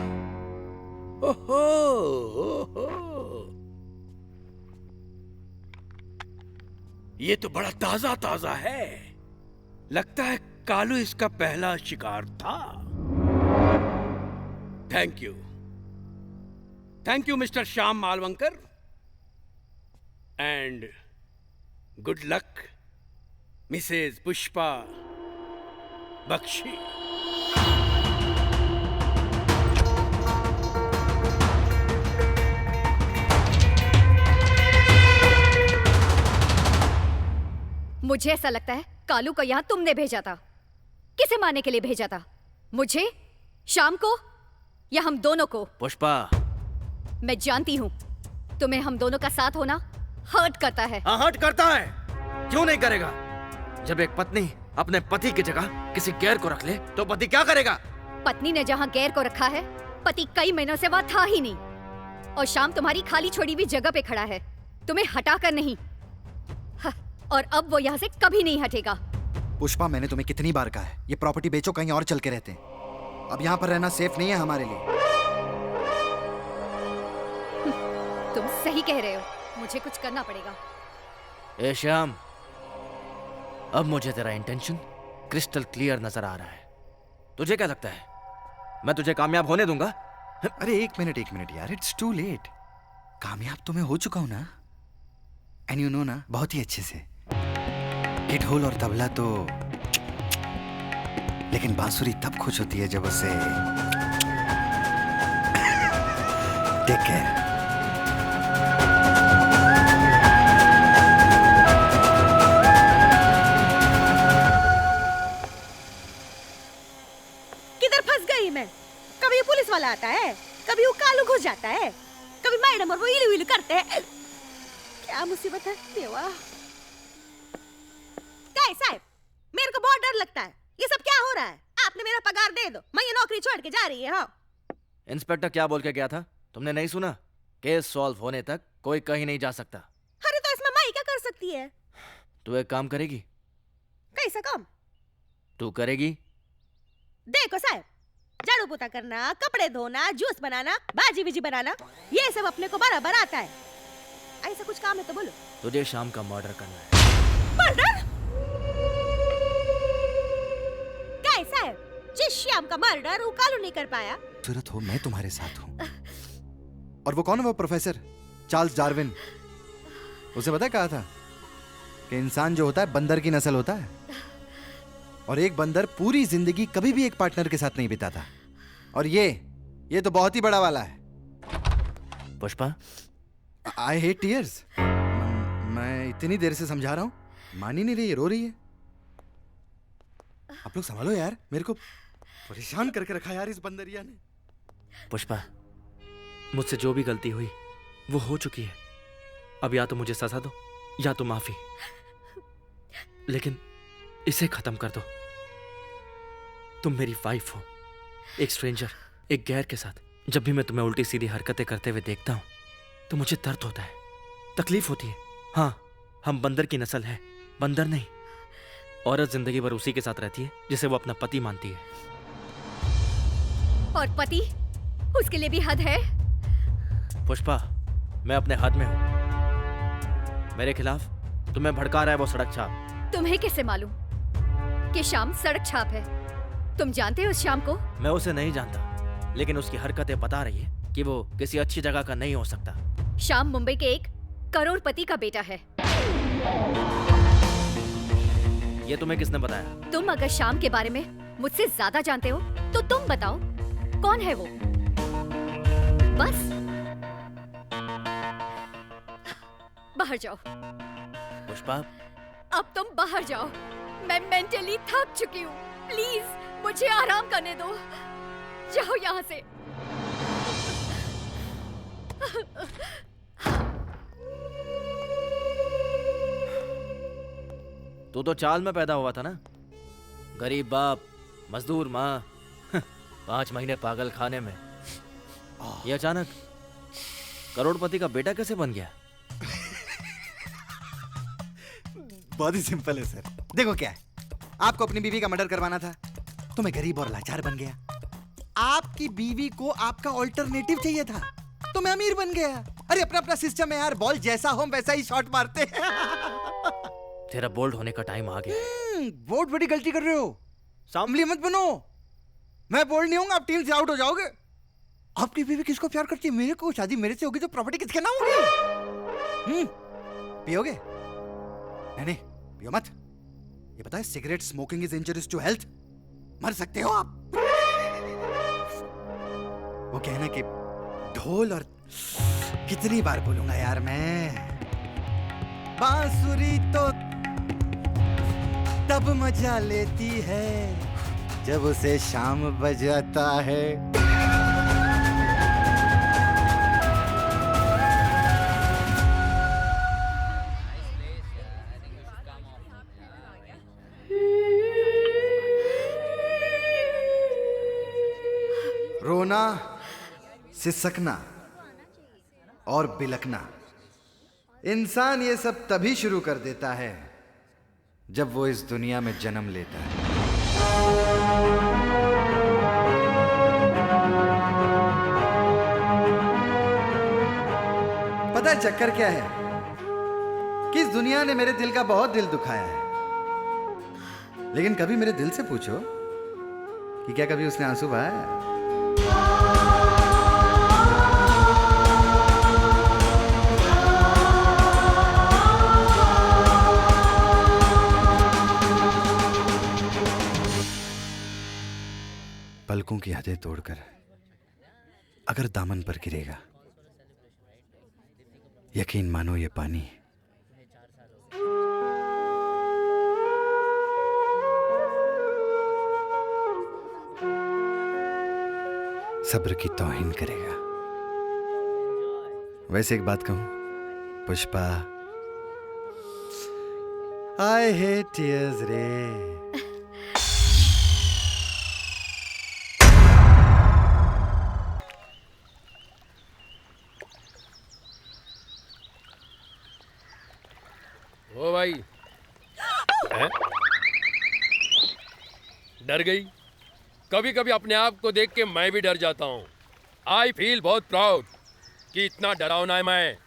ओहो, ओहो। ये तो बड़ा ताजा ताजा है। लगता है कालू इसका पहला शिकार था। Thank you Mr Shyam Malvankar, and good luck Mrs Pushpa Bakshi. मुझे ऐसा लगता है कालू को यहाँ तुमने भेजा था। किसे मारने के लिए भेजा था? मुझे, शाम को, या हम दोनों को? पुष्पा, मैं जानती हूँ तुम्हें हम दोनों का साथ होना हर्ट करता है। हाँ, हर्ट करता है। क्यों नहीं करेगा? जब एक पत्नी अपने पति की जगह किसी गैर को रख ले तो पति क्या करेगा? पत्नी ने जहाँ गैर को रखा है, पति कई महीनों से वहाँ था ही नहीं। और शाम तुम्हारी खाली छोड़ी हुई जगह पे खड़ा है, तुम्हें हटाकर नहीं। और अब वो यहाँ से कभी नहीं हटेगा। पुष्पा, मैंने तुम्हें कितनी बार कहा है, ये प्रॉपर्टी बेचो, कहीं और चल के रहते हैं। अब यहाँ पर रहना सेफ नहीं है हमारे लिए। तुम सही कह रहे हो, मुझे कुछ करना पड़ेगा। ए श्याम, अब मुझे तेरा इंटेंशन क्रिस्टल क्लियर नजर आ रहा है। तुझे क्या लगता है मैं तुझे कामयाब होने दूंगा? अरे एक मिनट यार, इट्स टू लेट। कामयाब तो मैं हो चुका हूं ना, एंड यू नो ना, बहुत ही अच्छे से। हिट होल और तबला तो, लेकिन बांसुरी तब खुश होती है जब उसे टेक केयर। किधर फंस गई मैं? कभी पुलिस वाला आता है, कभी वो कालू घुस जाता है, कभी मैडम और वो इलू इलू करते हैं। क्या मुसीबत है देवा। क्या साहब, मेरे को बहुत डर लगता है। ये सब क्या हो रहा है? आपने मेरा पगार दे दो, मैं ये नौकरी छोड़ के जा रही है। हाँ, इंस्पेक्टर क्या बोल के गया था? तुमने नहीं सुना? केस सॉल्व होने तक कोई कहीं नहीं जा सकता। अरे तो इसमें माई क्या कर सकती है? तू एक काम करेगी? कैसा काम? तू करेगी? देखो साहब, झाड़ू पोता करना, कपड़े धोना, जूस बनाना, भाजी विजी बनाना, ये सब अपने को बराबर आता है। ऐसा कुछ काम है तो बोलो। तुझे शाम का मर्डर करना है। मर्डर? क्या साहब, जिस शाम का मर्डर वो कालू नहीं कर पाया। जरूरत हो मैं तुम्हारे साथ हूं। और वो कौन है? वो प्रोफेसर चार्ल्स डार्विन। उसे पता कहा था कि इंसान जो होता है बंदर की नस्ल होता है, और एक बंदर पूरी जिंदगी कभी भी एक पार्टनर के साथ नहीं बिताता। और ये तो बहुत ही बड़ा वाला है। Pushpa, I hate tears. मैं इतनी देर से समझा रहा हूं, मान ही नहीं रही, रो रही है। आप लोग संभालो यार, मेरे को परेशान करके रखा यार इस बंदरिया ने। पुष्पा, मुझसे जो भी गलती हुई वो हो चुकी है। अब या तो मुझे सजा दो या तो माफी, लेकिन इसे खत्म कर दो। तुम मेरी वाइफ हो, एक स्ट्रेंजर, एक गैर के साथ जब भी मैं तुम्हें उल्टी सीधी हरकतें करते हुए देखता हूं तो मुझे दर्द होता है, तकलीफ होती है। हाँ, हम बंदर की नस्ल है, बंदर नहीं। औरत जिंदगी भर उसी के साथ रहती है जिसे वो अपना पति मानती है। और पति, उसके लिए भी हद है। पुष्पा, मैं अपने हद में हूं। मेरे खिलाफ तुम्हें भड़का रहा है वो सड़क छाप। तुम्हें कैसे मालूम कि शाम सड़क छाप है? तुम जानते हो उस शाम को? मैं उसे नहीं जानता, लेकिन उसकी हरकतें बता रही है कि वो किसी अच्छी जगह का नहीं हो सकता। शाम मुंबई के एक करोड़पति का बेटा है। ये तुम्हें किसने बताया? तुम अगर शाम के बारे में मुझसे ज्यादा जानते हो तो तुम बताओ, कौन है वो? बस बाहर जाओ। पुष्पा, अब तुम बाहर जाओ। मैं मेंटली थक चुकी हूँ। प्लीज मुझे आराम करने दो। जाओ यहाँ से। तू तो चाल में पैदा हुआ था ना। गरीब बाप, मजदूर माँ, 5 महीने पागल खाने में। ये अचानक करोड़पति का बेटा कैसे बन गया? बहुत ही सिंपल है सर। देखो क्या है, आपको अपनी बीवी का मर्डर करवाना था तो मैं गरीब और लाचार बन गया। आपकी बीवी को आपका ऑल्टरनेटिव चाहिए था तो मैं अमीर बन गया। अरे अपना अपना सिस्टम है यार, बॉल जैसा हो वैसा ही शॉट मारते हैं। तेरा बोल्ड होने का टाइम आ गया। बहुत बड़ी गलती कर रहे हो, सांभली मत बनो। मैं बोल्ड नहीं हूँ, आप टीम से आउट हो जाओगे। आपकी बीवी किसको प्यार करती है? मेरे को। शादी मेरे से होगी तो प्रॉपर्टी किसके नाम होगी? पियोगे? नहीं, पियो मत। ये पता है cigarette smoking is injurious to health. मर सकते हो आप। वो कहना कि ढोल और कितनी बार बोलूंगा यार मैं। बांसुरी तो तब मजा लेती है जब उसे शाम बजाता है। रोना, सिसकना और बिलकना, इंसान ये सब तभी शुरू कर देता है जब वो इस दुनिया में जन्म लेता है। पता है चक्कर क्या है कि इस दुनिया ने मेरे दिल का बहुत दिल दुखाया है, लेकिन कभी मेरे दिल से पूछो कि क्या कभी उसने आंसू बहाया? पलकों की हदें तोड़कर अगर दामन पर गिरेगा, यकीन मानो ये पानी सब्र की तौहीन करेगा। वैसे एक बात कहूं पुष्पा, आई हेट टीयर्स रे। ओ भाई, हैं? डर गई? कभी कभी अपने आप को देख के मैं भी डर जाता हूँ। आई फील बहुत प्राउड कि इतना डरावना है मैं।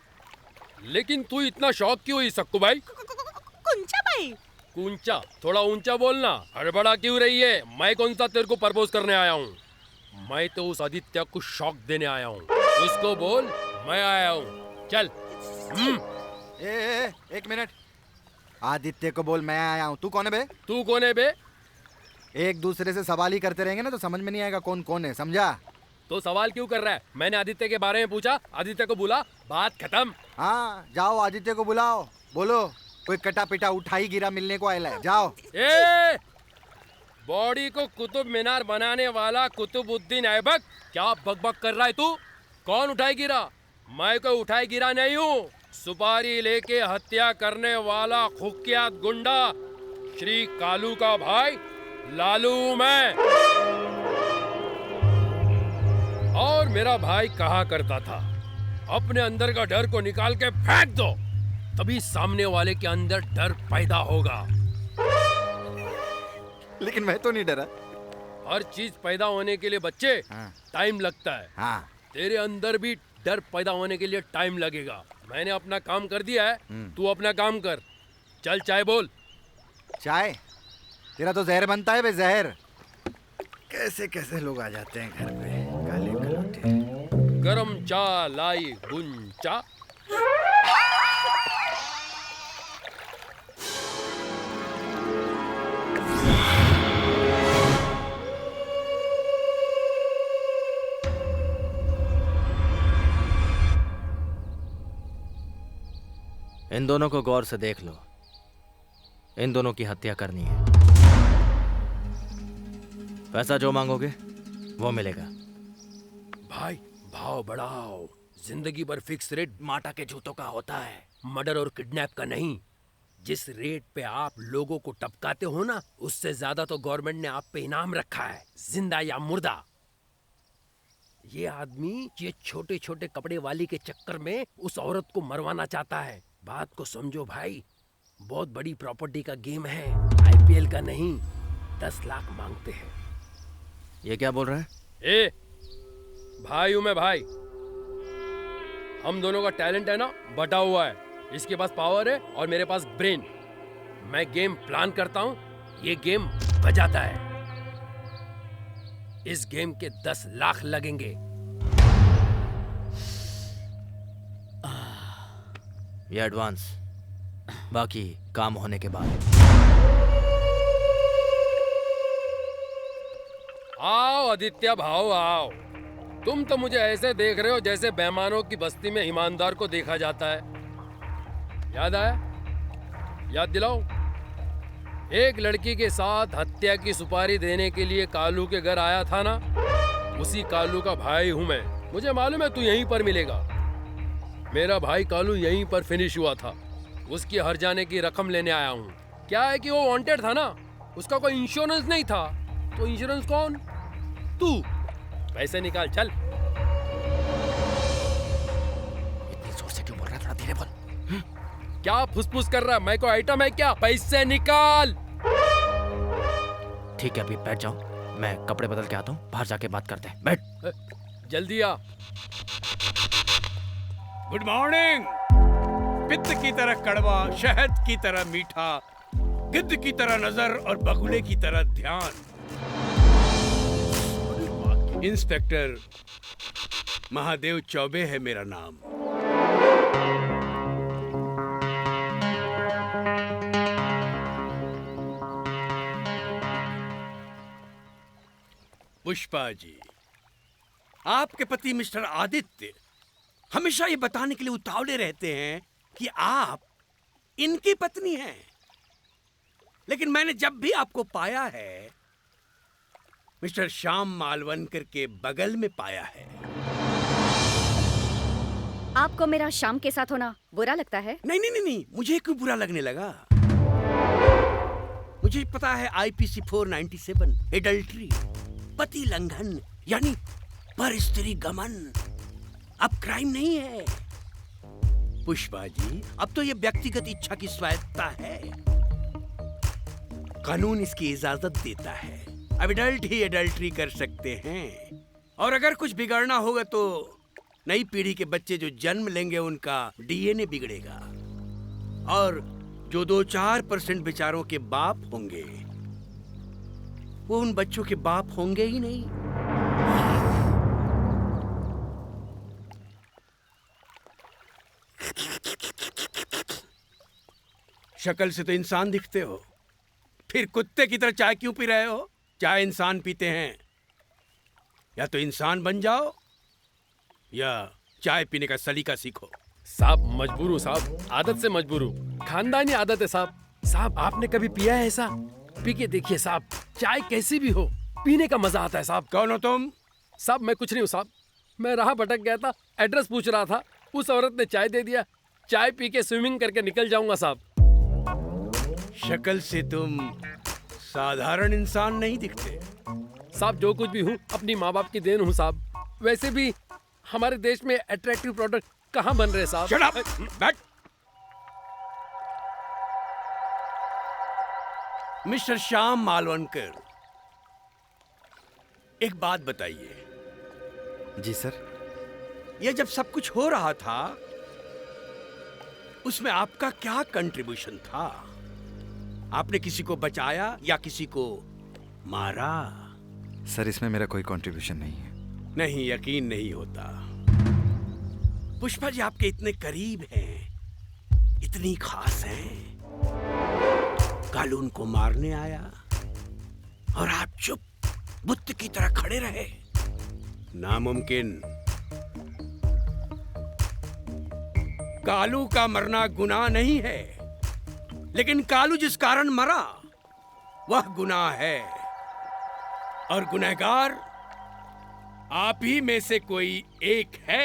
लेकिन तू इतना शौक क्यों हुई सक्कू भाई? कुंचा भाई। कुंचा? थोड़ा ऊंचा बोलना। हड़बड़ा क्यों रही है? मैं कौन सा तेरे को प्रपोज करने आया हूँ? मैं तो उस आदित्य को शौक देने आया हूँ। उसको बोल मैं आया हूँ। चल। एक मिनट। आदित्य को बोल मैं आया हूँ। तू कौन है बे? तू कौन है बे? एक दूसरे से सवाल ही करते रहेंगे ना तो समझ में नहीं आएगा कौन कौन है, समझा? तो सवाल क्यों कर रहा है? मैंने आदित्य के बारे में पूछा, आदित्य को बुला, बात खत्म। हाँ जाओ आदित्य को बुलाओ, बोलो कोई कटा पिटा उठाई गिरा मिलने को आया है, जाओ। ए बॉडी को कुतुब मीनार बनाने वाला कुतुबुद्दीन ऐबक, क्या बकबक कर रहा है तू? कौन उठाई गिरा? मैं कोई उठाई गिरा नहीं हूँ। सुपारी लेके हत्या करने वाला खुख्यात गुंडा श्री कालू का भाई लालू मैं। और मेरा भाई कहा करता था, अपने अंदर का डर को निकाल के फेंक दो, तभी सामने वाले के अंदर डर पैदा होगा। लेकिन मैं तो नहीं डरा। हर चीज पैदा होने के लिए बच्चे टाइम लगता है। हाँ। तेरे अंदर भी डर पैदा होने के लिए टाइम लगेगा। मैंने अपना काम कर दिया है, तू अपना काम कर। चल चाय बोल। चाय? तेरा तो जहर बनता है बे, जहर। कैसे कैसे लोग आ जाते हैं घर पे, काले कलौटे। गरम चा लाई गुंचा। इन दोनों को गौर से देख लो, इन दोनों की हत्या करनी है। पैसा जो मांगोगे वो मिलेगा। भाई भाव बढ़ाओ, जिंदगी भर फिक्स रेट माटा के जूतों का होता है, मर्डर और किडनैप का नहीं। जिस रेट पे आप लोगों को टपकाते हो ना, उससे ज्यादा तो गवर्नमेंट ने आप पे इनाम रखा है, जिंदा या मुर्दा। ये आदमी ये छोटे छोटे कपड़े वाली के चक्कर में उस औरत को मरवाना चाहता है। बात को समझो भाई, बहुत बड़ी प्रॉपर्टी का गेम है, IPL का नहीं। 10 लाख मांगते हैं। ये क्या बोल रहा है? ए भाई हूं मैं भाई। हम दोनों का टैलेंट है ना बटा हुआ है। इसके पास पावर है और मेरे पास ब्रेन। मैं गेम प्लान करता हूं, ये गेम बजाता है। इस गेम के 10 लाख लगेंगे। ये एडवांस, बाकी काम होने के बाद। आओ आदित्य भाव आओ। तुम तो मुझे ऐसे देख रहे हो जैसे बेईमानों की बस्ती में ईमानदार को देखा जाता है। याद आया? याद दिलाओ। एक लड़की के साथ हत्या की सुपारी देने के लिए कालू के घर आया था ना, उसी कालू का भाई हूँ मैं। मुझे मालूम है तू यहीं पर मिलेगा। मेरा भाई कालू यहीं पर फिनिश हुआ था। उसकी हर जाने की रकम लेने आया हूँ। क्या है कि वो वांटेड था ना, उसका कोई इंश्योरेंस नहीं था, तो इंश्योरेंस कौन? तू। पैसे निकाल चल। इतनी जोर से क्यों बोल रहा है? थोड़ा धीरे बोल। क्या फुसफुस कर रहा है? मैं कोई आइटम है क्या? पैसे निकाल। ठीक है, अभी बैठ जाओ, मैं कपड़े बदल के आता हूँ, बाहर जाके बात करते हैं। बैठ। जल्दी आ। Good morning. पित्त की तरह कड़वा, शहद की तरह मीठा, गिद्ध की तरह नजर और बगुले की तरह ध्यान। इंस्पेक्टर महादेव चौबे है मेरा नाम। पुष्पा जी, आपके पति मिस्टर आदित्य हमेशा ये बताने के लिए उतावले रहते हैं कि आप इनकी पत्नी हैं, लेकिन मैंने जब भी आपको पाया है मिस्टर श्याम मालवनकर के बगल में पाया है। आपको मेरा शाम के साथ होना बुरा लगता है? नहीं नहीं नहीं नहीं, मुझे क्यों बुरा लगने लगा? मुझे पता है आईपीसी 497 एडल्ट्री, पति लंघन यानी पर स्त्री गमन अब क्राइम नहीं है। पुष्पा जी, अब तो ये व्यक्तिगत इच्छा की स्वायत्तता है, कानून इसकी इजाजत देता है। अब एडल्ट ही एडल्ट्री कर सकते हैं, और अगर कुछ बिगड़ना होगा तो नई पीढ़ी के बच्चे जो जन्म लेंगे उनका डीएनए बिगड़ेगा, और जो 2-4% बेचारों के बाप होंगे वो उन बच्चों के बाप होंगे ही नहीं। शक्ल से तो इंसान दिखते हो, फिर कुत्ते की तरह चाय क्यों पी रहे हो? चाय इंसान पीते हैं, या तो इंसान बन जाओ या चाय पीने का सलीका सीखो। साहब मजबूर हूँ साहब, आदत से मजबूर हूँ, खानदानी आदत है साहब। साहब आपने कभी पिया है ऐसा? पी के देखिए साहब, चाय कैसी भी हो पीने का मजा आता है साहब। कौन हो तुम? साहब मैं कुछ नहीं हूँ साहब, मैं राह भटक गया था, एड्रेस पूछ रहा था, उस औरत ने चाय दे दिया, चाय पी के स्विमिंग करके निकल जाऊंगा साहब। शक्ल से तुम साधारण इंसान नहीं दिखते। साहब जो कुछ भी हूँ अपनी माँ बाप की देन हूँ साहब। वैसे भी हमारे देश में अट्रैक्टिव प्रोडक्ट कहाँ बन रहे साहब? Shut up! बैठ। मिस्टर श्याम मालवनकर, एक बात बताइए। जी सर। ये जब सब कुछ हो रहा था उसमें आपका क्या कंट्रीब्यूशन था? आपने किसी को बचाया या किसी को मारा? सर इसमें मेरा कोई कंट्रीब्यूशन नहीं है। नहीं, यकीन नहीं होता। पुष्पा जी आपके इतने करीब हैं, इतनी खास हैं, कालून को मारने आया और आप चुप बुत्त की तरह खड़े रहे। नामुमकिन। कालू का मरना गुनाह नहीं है, लेकिन कालू जिस कारण मरा वह गुनाह है, और गुनहगार आप ही में से कोई एक है।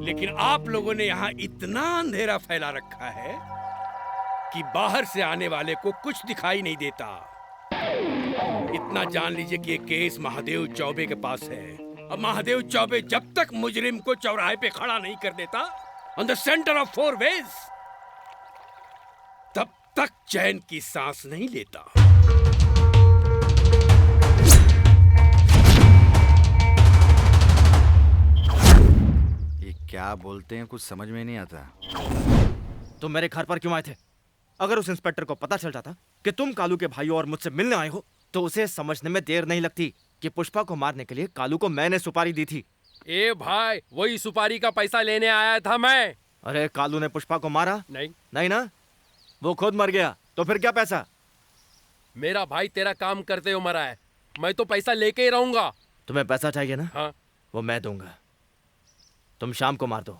लेकिन आप लोगों ने यहां इतना अंधेरा फैला रखा है कि बाहर से आने वाले को कुछ दिखाई नहीं देता। इतना जान लीजिए कि ये केस महादेव चौबे के पास है, अब महादेव चौबे जब तक मुजरिम को चौराहे पे खड़ा नहीं कर देता on the centre of 4 ways, तब तक चैन की सांस नहीं लेता। ये क्या बोलते हैं कुछ समझ में नहीं आता। तुम मेरे घर पर क्यों आए थे? अगर उस इंस्पेक्टर को पता चल जाता कि तुम कालू के भाइयों और मुझसे मिलने आए हो तो उसे समझने में देर नहीं लगती कि पुष्पा को मारने के लिए कालू को मैंने सुपारी दी थी। ए भाई, वही सुपारी का पैसा लेने आया था मैं। अरे कालू ने पुष्पा को मारा? नहीं। नहीं ना, वो खुद मर गया, तो फिर क्या पैसा? मेरा भाई तेरा काम करते हुए मरा है, मैं तो पैसा लेके ही रहूंगा। तुम्हें पैसा चाहिए ना? हाँ। वो मैं दूंगा, तुम शाम को मार दो।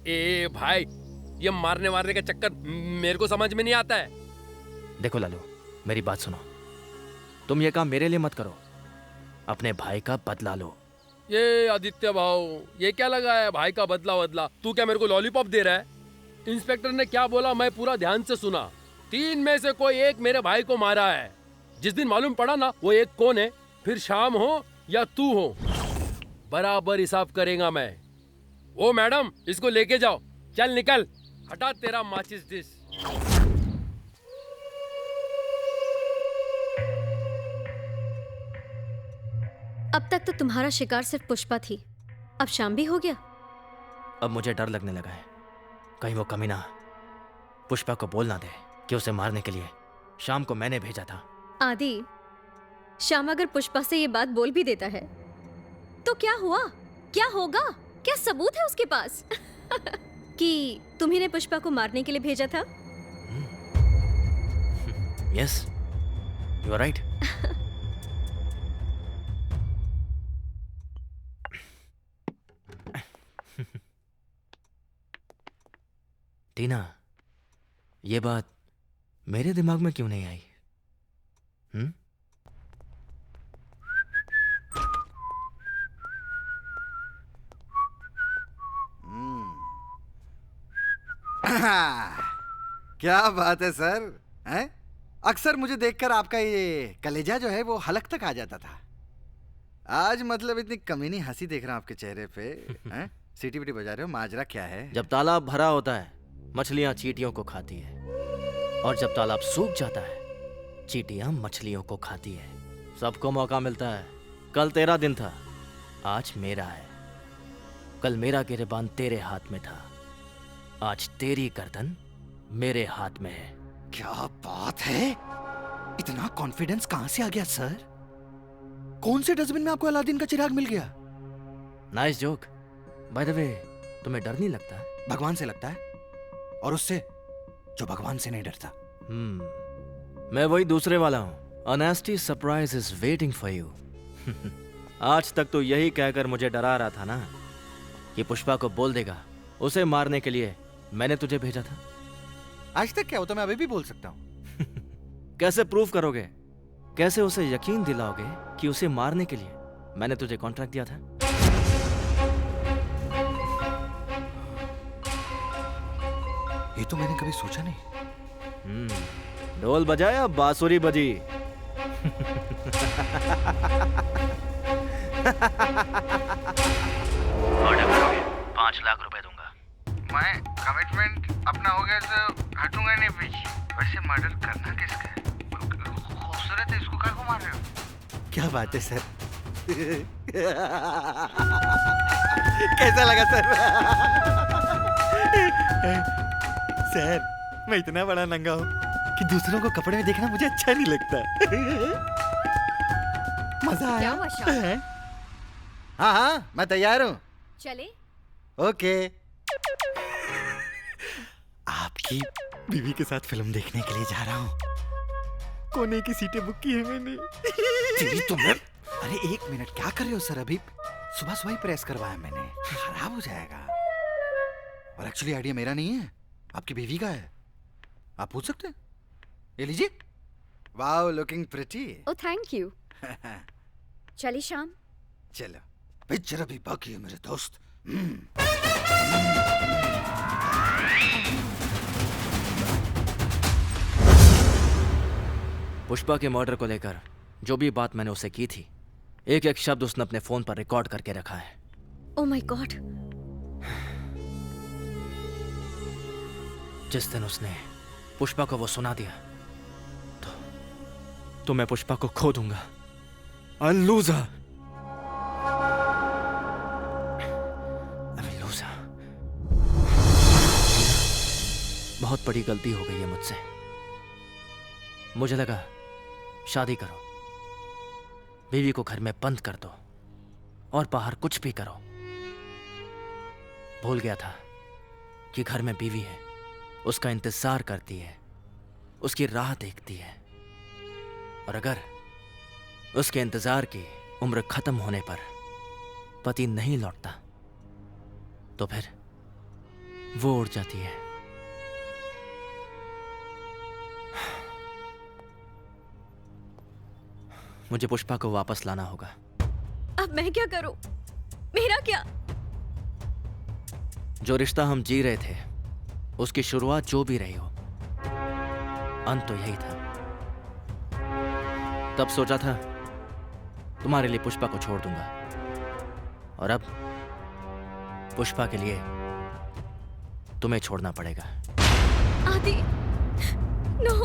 ए भाई, ये मारने वारने का चक्कर मेरे को समझ में नहीं आता है। देखो लालू, मेरी बात सुनो। तुम ये काम मेरे लिए मत करो, अपने भाई का बदला लो। ये आदित्य भाव, ये क्या लगा है भाई का बदला बदला? तू क्या मेरे को लॉलीपॉप दे रहा है? इंस्पेक्टर ने क्या बोला मैं पूरा ध्यान से सुना। 3 में से कोई एक मेरे भाई को मारा है। जिस दिन मालूम पड़ा ना वो एक कौन है, फिर शाम हो या तू हो, बराबर हिसाब करेगा मैं। ओ मैडम, इसको लेके जाओ। चल निकल, हटा तेरा माचिस डिश। अब तक तो तुम्हारा शिकार सिर्फ पुष्पा थी, अब शाम भी हो गया। अब मुझे डर लगने लगा है, कहीं वो कमीना पुष्पा को बोल ना दे कि उसे मारने के लिए शाम को मैंने भेजा था। आदि, श्याम अगर पुष्पा से ये बात बोल भी देता है तो क्या हुआ, क्या होगा? क्या सबूत है उसके पास कि तुम्ही ने पुष्पा को मारने के लिए भेजा था? Yes, you are right. Tina, ये बात मेरे दिमाग में क्यों नहीं आई? क्या बात है सर, हैं? अक्सर मुझे देखकर आपका ये कलेजा जो है वो हलक तक आ जाता था। आज मतलब इतनी कमीनी हंसी देख रहा हूं आपके चेहरे पे। हैं? सीटी बीटी बजा रहे हो, माजरा क्या है? जब तालाब भरा होता है मछलियां चींटियों को खाती है, और जब तालाब सूख जाता है चींटियां मछलियों को खाती है। सबको मौका मिलता है। कल तेरा दिन था, आज मेरा है। कल मेरा गिरेबान तेरे हाथ में था, आज तेरी गर्दन मेरे हाथ में है। क्या बात है, इतना कॉन्फिडेंस कहां से आ गया सर? कौन से डस्टबिन में आपको अलादीन का चिराग मिल गया? Nice joke. By the way, तुम्हें डर नहीं लगता? भगवान से लगता है, और उससे जो भगवान से नहीं डरता। मैं वही दूसरे वाला हूं। A nasty surprise is waiting for you। आज तक तो यही कहकर मुझे डरा रहा था ना कि पुष्पा को बोल देगा उसे मारने के लिए मैंने तुझे भेजा था। आज तक क्या होता, मैं अभी भी बोल सकता हूं। कैसे प्रूव करोगे? कैसे उसे यकीन दिलाओगे कि उसे मारने के लिए मैंने तुझे कॉन्ट्रैक्ट दिया था? ये तो मैंने कभी सोचा नहीं। ढोल बजाया, बांसुरी बजी। ऑर्डर करोगे? 5 लाख रुपए दूंगा। मैं कमिटमेंट अपना हो गया तो हटूंगा नहीं पीछे। वैसे मर्डर करना किसका है? खूबसूरत है, इसको क्या मार रहे हो? क्या बात है सर। कैसा लगा सर? सर, मैं इतना बड़ा नंगा हूँ कि दूसरों को कपड़े में देखना मुझे अच्छा नहीं लगता। मजा आया? क्या हुआ श्याम? हाँ हाँ, मैं तैयार हूँ। चले? ओके। आपकी बीवी के साथ फिल्म देखने के लिए जा रहा हूँ। कोने की सीटें बुक की है मैंने। तुम्हें? अरे 1 मिनट, क्या कर रहे हो सर? अभी सुबह सुबह ही प्रेस करवाया मैंने, खराब हो जाएगा। और एक्चुअली आइडिया मेरा नहीं है, आपकी बीवी का है। आप पूछ सकते हैं। ये लीजिए। Wow, looking pretty. Oh thank you. चलिए शाम। चलो, पिक्चर अभी बाकी है मेरे दोस्त। पुष्पा के मर्डर को लेकर जो भी बात मैंने उसे की थी, एक एक शब्द उसने अपने फोन पर रिकॉर्ड करके रखा है। Oh my God. जिस दिन उसने पुष्पा को वो सुना दिया तो मैं पुष्पा को खो दूंगा। I'll lose her। I'll lose her। बहुत बड़ी गलती हो गई है मुझसे। मुझे लगा शादी करो, बीवी को घर में बंद कर दो और बाहर कुछ भी करो। भूल गया था कि घर में बीवी है, उसका इंतजार करती है, उसकी राह देखती है, और अगर उसके इंतजार की उम्र खत्म होने पर पति नहीं लौटता तो फिर वो उड़ जाती है मुझे पुष्पा को वापस लाना होगा। अब मैं क्या करूं? मेरा क्या? जो रिश्ता हम जी रहे थे, उसकी शुरुआत जो भी रही हो, अंत तो यही था। तब सोचा था तुम्हारे लिए पुष्पा को छोड़ दूंगा, और अब पुष्पा के लिए तुम्हें छोड़ना पड़ेगा। आदि, नो।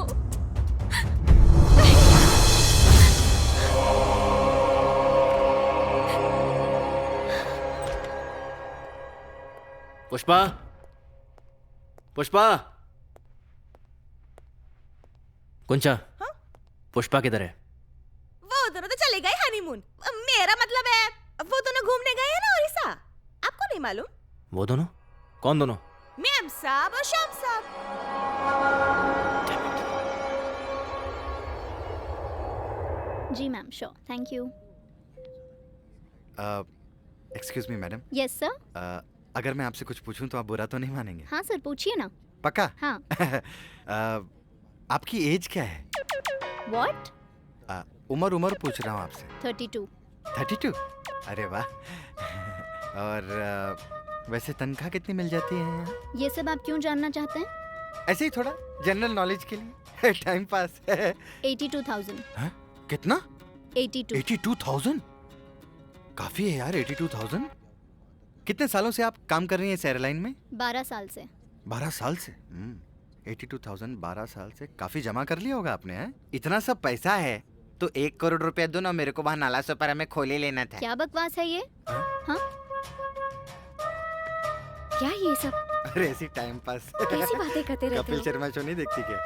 पुष्पा, पुष्पा, कुंचा, पुष्पा किधर है? वो दोनों तो चले गए हनीमून। मेरा मतलब है वो दोनों घूमने गए हैं ना उड़ीसा। आपको नहीं मालूम? वो दोनों? कौन दोनों? मैम साहब और श्याम साहब। जी ma'am, sure, thank you. Excuse me madam. Yes sir. अगर मैं आपसे कुछ पूछूं तो आप बुरा तो नहीं मानेंगे? हाँ सर, पूछिए ना। पक्का? हाँ। आपकी एज क्या है? व्हाट? उम्र पूछ रहा हूँ आपसे। 32। 32? अरे वाह। और वैसे तनख्वाह कितनी मिल जाती है यहाँ? ये सब आप क्यों जानना चाहते हैं? ऐसे ही थोड़ा जनरल नॉलेज के लिए, टाइम पास। 82,000। हाँ? कितना? 82। 82,000? काफी है यार 82,000। कितने सालों से आप काम कर रही हैं इस एयरलाइन में? 12 साल से। 12 साल से? 82,000 12 साल से काफी जमा कर लिया होगा आपने, हैं? इतना सब पैसा है तो 1 करोड़ रुपया दो ना, मेरे को वहाँ नाला सोपारा में खोले लेना था। क्या बकवास है ये? हाँ? क्या ये सब? अरे ऐसी टाइम पास। कैसी बातें करते रहते हो? कपिल शर्मा शो नहीं देखती क्या?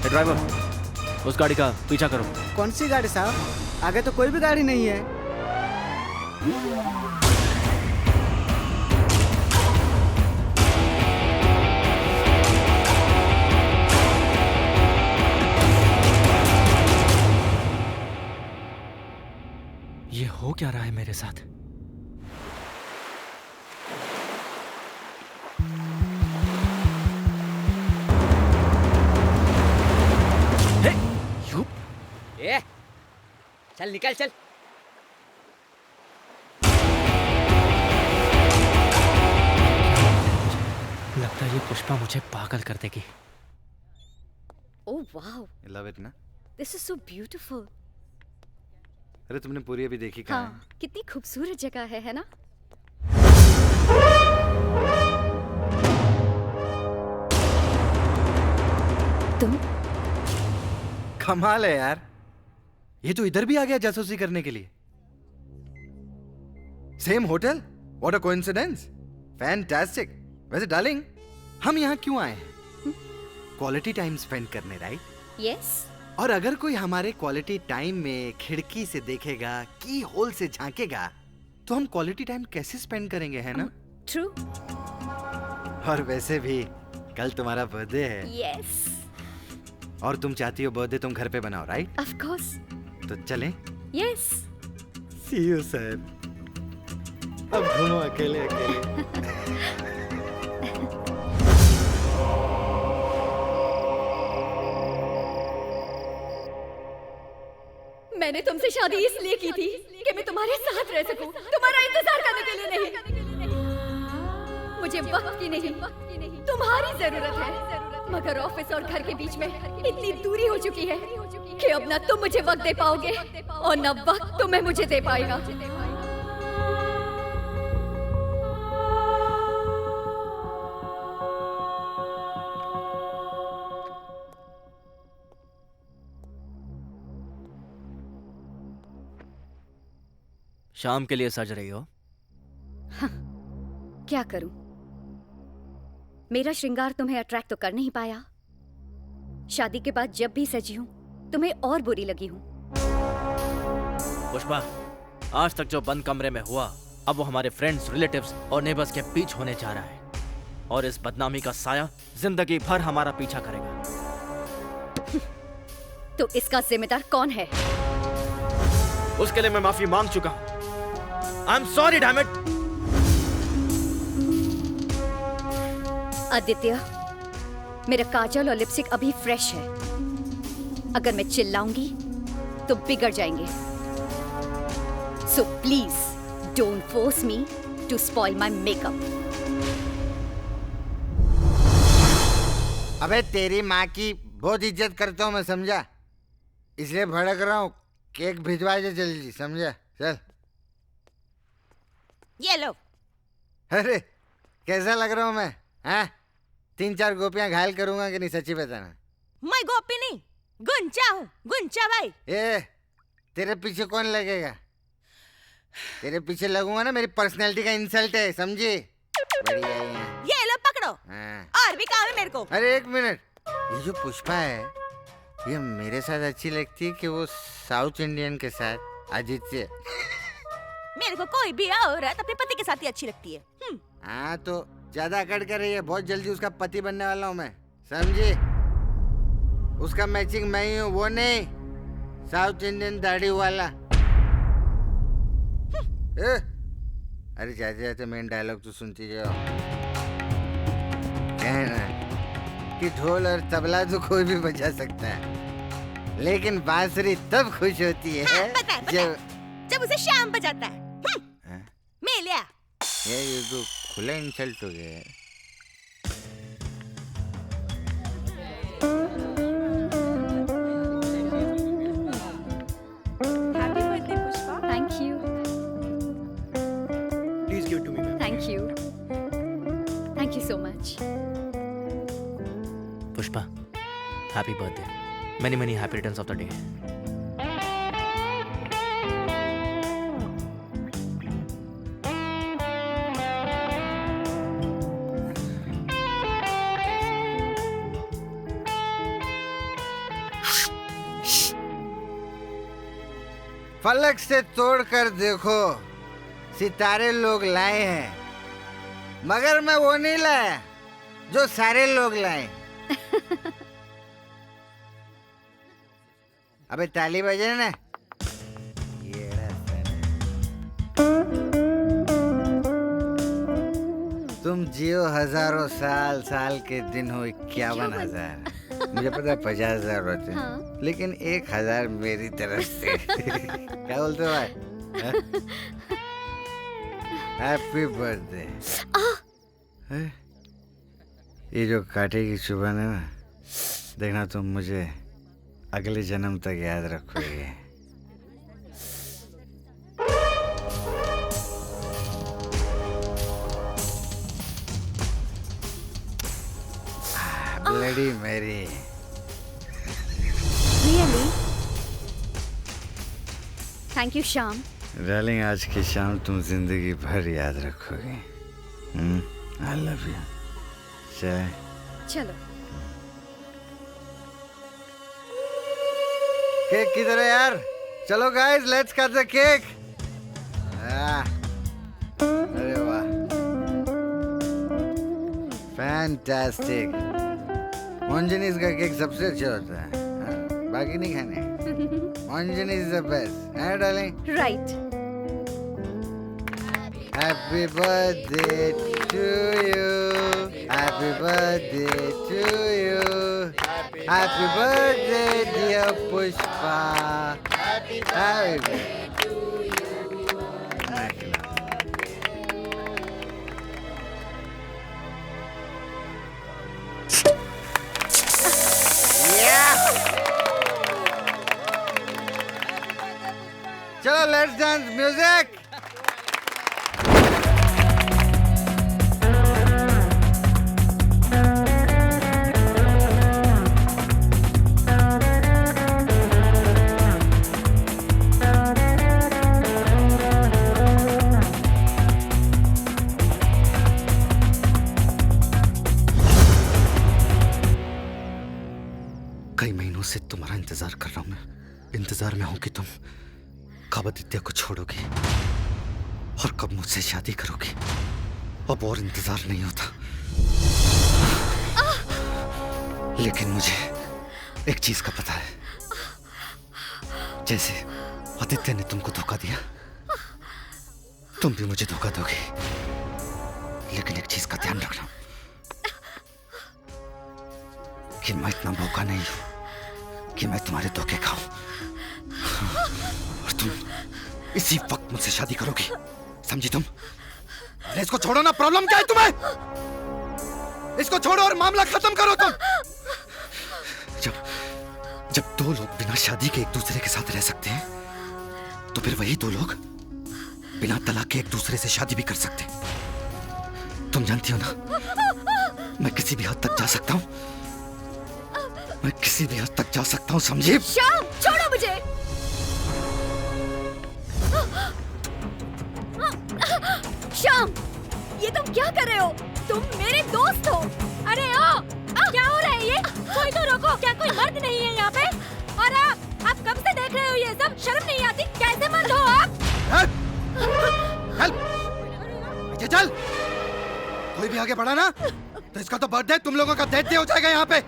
ड्राइवर, उस गाड़ी का पीछा करो। कौन सी गाड़ी साहब? आगे तो कोई भी गाड़ी नहीं है। ये हो क्या रहा है मेरे साथ? ए, चल निकल चल। लगता है ये पुष्पा मुझे पागल कर देगी। ओह वाओ, लव इट ना? This is so beautiful. अरे तुमने पूरी अभी देखी कहाँ हाँ, कितनी खूबसूरत जगह है ना? तुम कमाल है यार, ये तो इधर भी आ गया जासूसी करने के लिए। Same hotel, what a coincidence, fantastic. वैसे डार्लिंग, हम यहाँ क्यों आए हैं? क्वालिटी टाइम स्पेंड करने, राइट? यस। और अगर कोई हमारे क्वालिटी टाइम में खिड़की से देखेगा, की होल से झांकेगा, तो हम क्वालिटी टाइम कैसे स्पेंड करेंगे, है ना? ट्रू। और वैसे भी कल तुम्हारा बर्थडे है। यस। और तुम चाहती हो बर्थडे तुम घर पे बनाओ, राइट? Of course. तो चलें? यस। See you sir. अब घूमो अकेले अकेले। मैंने तुमसे शादी इसलिए की थी कि मैं तुम्हारे साथ रह सकूं, तुम्हारा इंतजार करने के लिए नहीं। मुझे वक्त की नहीं, तुम्हारी जरूरत है। मगर ऑफिस और घर के बीच में इतनी दूरी हो चुकी है कि अब ना तुम मुझे वक्त दे पाओगे और ना वक्त तुम्हें मुझे दे पाएगा। शाम के लिए सज रही हो? क्या करूं? मेरा श्रृंगार तुम्हें अट्रैक्ट तो कर नहीं पाया। शादी के बाद जब भी सजी हूं तुम्हें और बुरी लगी हूं। पुष्पा, आज तक जो बंद कमरे में हुआ अब वो हमारे फ्रेंड्स, रिलेटिव्स और नेबर्स के बीच होने जा रहा है, और इस बदनामी का साया जिंदगी भर हमारा पीछा करेगा। तो इसका जिम्मेदार कौन है? उसके लिए मैं माफी मांग चुका हूं। आई am sorry damn it. Aditya, मेरा काजल और लिपस्टिक अभी फ्रेश है। अगर मैं चिल्लाऊंगी तो बिगड़ जाएंगे। So please don't force me to spoil my makeup. अबे तेरी माँ की बहुत इज्जत करता हूँ मैं, समझा? इसलिए भड़क रहा हूँ। केक भिजवा दे जल्दी, समझा? चल। ये लो। अरे कैसा लग रहा हूँ मैं? हाँ, 3-4 गोपियां घायल करूंगा कि नहीं, सच्ची बताना। मैं गोपी नहीं, गुंचा हूँ, गुंचा भाई। ए, तेरे पीछे कौन लगेगा? तेरे पीछे लगूंगा ना, मेरी पर्सनैलिटी का इंसल्ट है, समझी? बढ़िया है। ये लो पकड़ो। हाँ। और भी काम है मेरे को। अरे एक मिनट, ये जो पुष्पा है ये मेरे साथ अच्छी लगती है कि वो साउथ इंडियन के साथ आदित्य? मेरे को कोई भी औरत अपने पति के साथ ही अच्छी लगती है। हाँ तो ज्यादा अकड़ कर रही है, बहुत जल्दी उसका पति बनने वाला हूँ मैं, समझी? उसका मैचिंग मैं ही हूँ, वो नहीं साउथ इंडियन दाढ़ी वाला। अरे जाते जाते मेन डायलॉग तो सुनती जाओ। कहना कि ढोल और तबला तो कोई भी बजा सकता है, लेकिन बांसुरी तब खुश होती है। हाँ, बता। जब उसे शाम बजाता है। मैं लिया। ये तो खुला इंसल्ट हो गया है। Happy birthday Pushpa. Thank you. Please give to me ma'am. Thank you. Thank you so much. Pushpa, happy birthday. Many many happy returns of the day. फलक से तोड़कर देखो, सितारे लोग लाए हैं, मगर मैं वो नहीं लाया जो सारे लोग लाए। अबे ताली बजे ना। ये तुम जियो हजारों साल, साल के दिन हो 51,000। मुझे पता है 50,000 होते हैं, हाँ। लेकिन 1,000 मेरी तरफ से। क्या बोलते हो भाई? Happy birthday. ये जो काटे की चुभन है ना, देखना तुम मुझे अगले जन्म तक याद रखोगे। Bloody Mary. Really? Thank you, Shyam. Darling, आज की शाम तुम जिंदगी भर याद रखोगे। I love you। चाय? चलो। केक किधर है यार? चलो guys, let's cut the cake. अरे वाह, फैंटास्टिक। मोंजनीज का केक सबसे अच्छा होता है, बाकी नहीं खाने। मोंजनीज इज द बेस्ट, है darling? Right. Happy birthday to you, happy birthday to you, happy birthday dear Pushpa, happy birthday. चलो लेट्स डांस, म्यूजिक। तुम कब आदित्य को छोड़ोगी और कब मुझसे शादी करोगी? अब और इंतजार नहीं होता। लेकिन मुझे एक चीज का पता है, जैसे आदित्य ने तुमको धोखा दिया, तुम भी मुझे धोखा दोगे। लेकिन एक चीज का ध्यान रखना कि मैं इतना मौका नहीं हूं कि मैं तुम्हारे धोखे खाऊं। और तुम इसी वक्त मुझसे शादी करोगी, समझी तुम? अरे इसको छोड़ो ना, प्रॉब्लम क्या है तुम्हें? इसको छोड़ो और मामला खत्म करो तुम। जब दो लोग बिना शादी के एक दूसरे के साथ रह सकते हैं, तो फिर वही दो लोग बिना तलाक के एक दूसरे से शादी भी कर सकते हैं। तुम जानती हो ना, मैं किसी भी हद तक जा सकता हूं, मैं किसी भी हद तक जा सकता हूं, समझी? श्याम, छोड़ो मुझे। श्याम, ये तुम क्या कर रहे हो? तुम मेरे दोस्त हो। अरे ओ, क्या हो रहा है ये? कोई तो रोको, क्या कोई मर्द नहीं है यहाँ पे? और आप कब से देख रहे हो ये सब? शर्म नहीं आती? कैसे मर्द हो आप? चल, चल। कोई भी आगे बढ़ा ना तो इसका तो बर्थडे तुम लोगों का डेथ डे हो जाएगा यहाँ पे।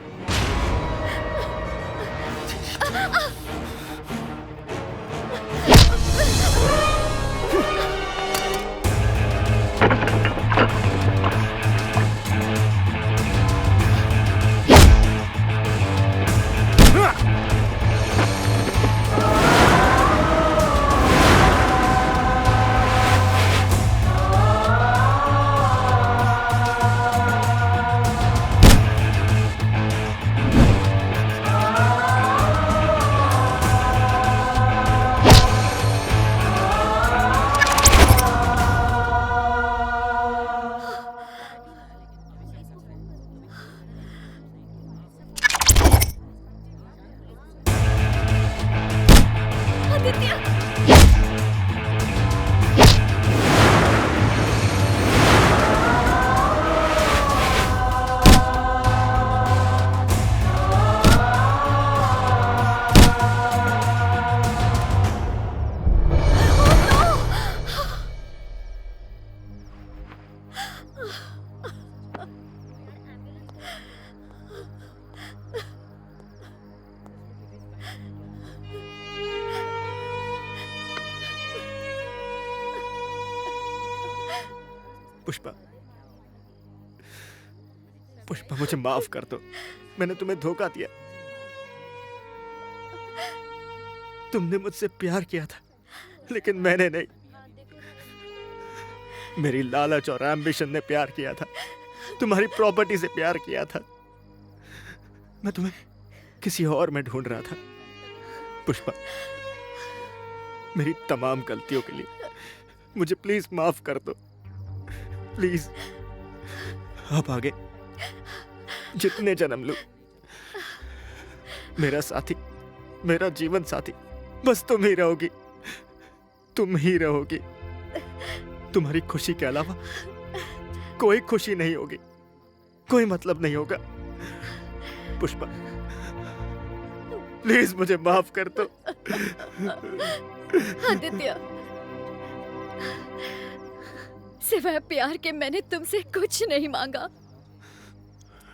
पुष्पा, पुष्पा मुझे माफ कर दो, मैंने तुम्हें धोखा दिया। तुमने मुझसे प्यार किया था, लेकिन मैंने नहीं। मेरी लालच और एम्बिशन ने प्यार किया था, तुम्हारी प्रॉपर्टी से प्यार किया था। मैं तुम्हें किसी और में ढूंढ रहा था। पुष्पा, मेरी तमाम गलतियों के लिए मुझे प्लीज माफ कर दो, प्लीज। अब आगे जितने जन्म लूं, मेरा साथी, मेरा जीवन साथी बस तुम ही रहोगी, तुम ही रहोगी। तुम्हारी खुशी के अलावा कोई खुशी नहीं होगी, कोई मतलब नहीं होगा। पुष्पा, प्लीज मुझे माफ कर दो। आदित्य, सिवाय प्यार के मैंने तुमसे कुछ नहीं मांगा,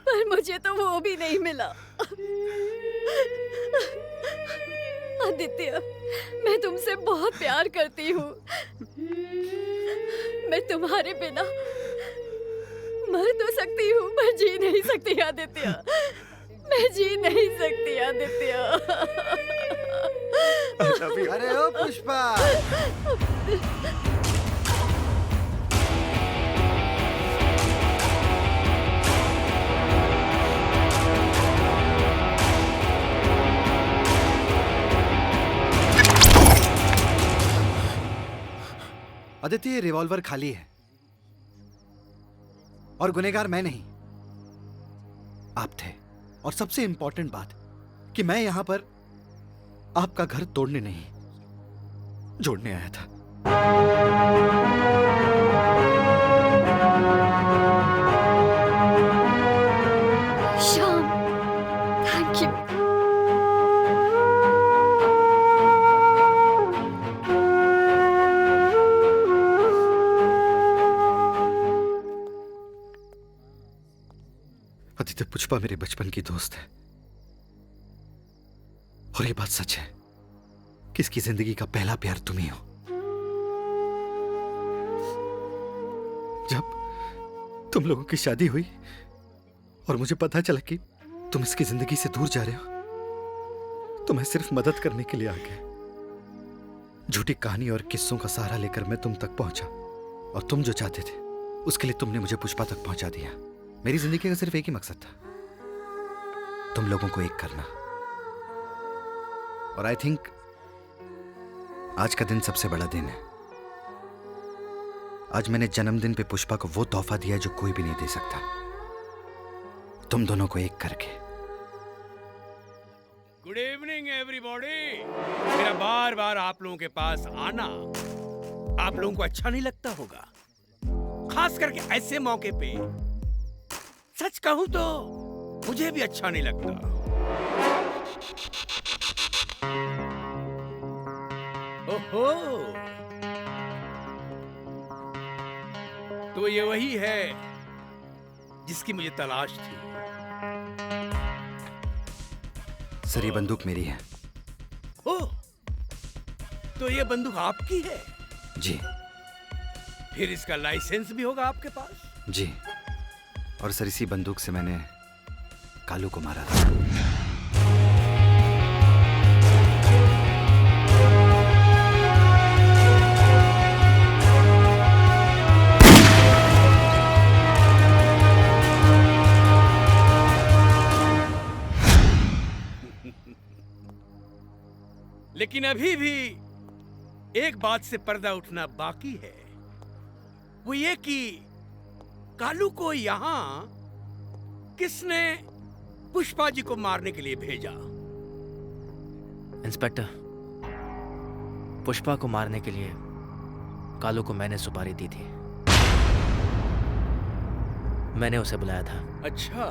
पर मुझे तो वो भी नहीं मिला। आदित्य, मैं तुमसे बहुत प्यार करती हूँ। मैं तुम्हारे बिना मर तो सकती हूँ, पर जी नहीं सकती आदित्य। मैं जी नहीं सकती आदित्य। अरे ओ पुष्पा, आदित्य, ये रिवॉल्वर खाली है और गुनहगार मैं नहीं, आप थे। और सबसे इंपॉर्टेंट बात कि मैं यहां पर आपका घर तोड़ने नहीं, जोड़ने आया था। Shyam, thank you. आदित्य, पुष्पा मेरे बचपन की दोस्त है और ये बात सच है कि इसकी जिंदगी का पहला प्यार तुम ही हो। जब तुम लोगों की शादी हुई और मुझे पता चला कि तुम इसकी जिंदगी से दूर जा रहे हो, तो मैं सिर्फ मदद करने के लिए आ गया। झूठी कहानी और किस्सों का सहारा लेकर मैं तुम तक पहुंचा और तुम जो चाहते थे उसके लिए तुमने मुझे पुष्पा तक पहुंचा दिया। मेरी जिंदगी का सिर्फ एक ही मकसद था, तुम लोगों को एक करना। और आई थिंक आज का दिन सबसे बड़ा दिन है। आज मैंने जन्मदिन पे पुष्पा को वो तोहफा दिया जो कोई भी नहीं दे सकता, तुम दोनों को एक करके। Good evening everybody. मेरा बार बार आप लोगों के पास आना आप लोगों को अच्छा नहीं लगता होगा, खास करके ऐसे मौके पे। सच कहूं तो मुझे भी अच्छा नहीं लगता। ओहो, तो ये वही है जिसकी मुझे तलाश थी। सर, ये बंदूक मेरी है। ओह, तो ये बंदूक आपकी है? जी। फिर इसका लाइसेंस भी होगा आपके पास? जी। और सर, इसी बंदूक से मैंने कालू को मारा था। लेकिन अभी भी एक बात से पर्दा उठना बाकी है, वो ये कि कालू को यहां किसने पुष्पा जी को मारने के लिए भेजा? इंस्पेक्टर, पुष्पा को मारने के लिए कालू को मैंने सुपारी दी थी। मैंने उसे बुलाया था। अच्छा,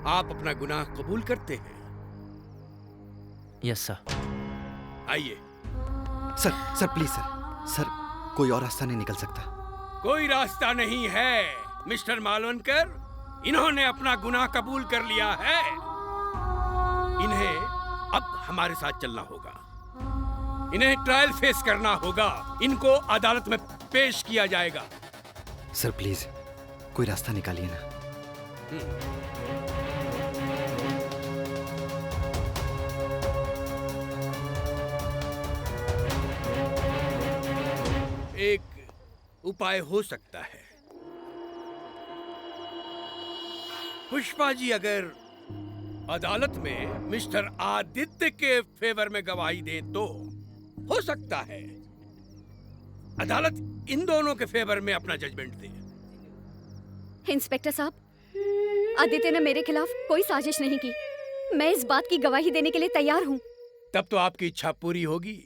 आप अपना गुनाह कबूल करते हैं? Yes sir. आइए। सर प्लीज सर, कोई और रास्ता नहीं निकल सकता? कोई रास्ता नहीं है मिस्टर मालवनकर। इन्होंने अपना गुनाह कबूल कर लिया है। इन्हें अब हमारे साथ चलना होगा। इन्हें ट्रायल फेस करना होगा। इनको अदालत में पेश किया जाएगा। सर प्लीज कोई रास्ता निकालिए ना। एक उपाय हो सकता है। पुष्पा जी अगर अदालत में मिस्टर आदित्य के फेवर में गवाही दें तो हो सकता है अदालत इन दोनों के फेवर में अपना जजमेंट दे। इंस्पेक्टर साहब, आदित्य ने मेरे खिलाफ कोई साजिश नहीं की। मैं इस बात की गवाही देने के लिए तैयार हूँ। तब तो आपकी इच्छा पूरी होगी।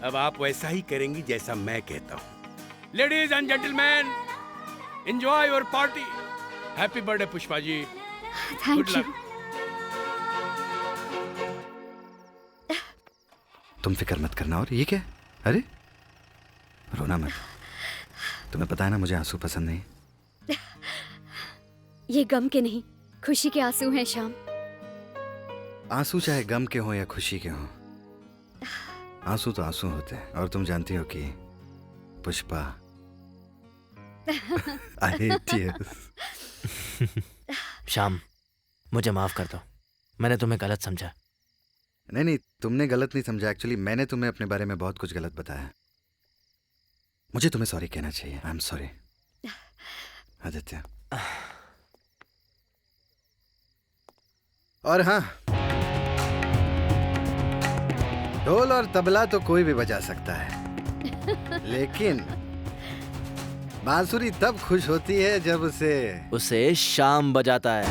अब आप वैसा ही करेंगी जैसा मैं कहता हूँ। Ladies and gentleman, enjoy your party. Happy birthday Pushpa ji. Thank you. तुम फिक्र मत करना। और ये क्या? अरे रोना मत। तुम्हें पता है ना मुझे आंसू पसंद नहीं। ये गम के नहीं, खुशी के आंसू हैं श्याम। आंसू चाहे गम के हो या खुशी के हो, आंसू तो आंसू होते हैं। और तुम जानती हो कि Pushpa I hate tears। Shyam, मुझे माफ कर दो। मैंने तुम्हें गलत समझा। नहीं, तुमने गलत नहीं समझा। एक्चुअली मैंने तुम्हें अपने बारे में बहुत कुछ गलत बताया। मुझे तुम्हें सॉरी कहना चाहिए। आई एम सॉरी आदित्य। और हाँ, ढोल और तबला तो कोई भी बजा सकता है, लेकिन बांसुरी तब खुश होती है जब उसे श्याम बजाता है।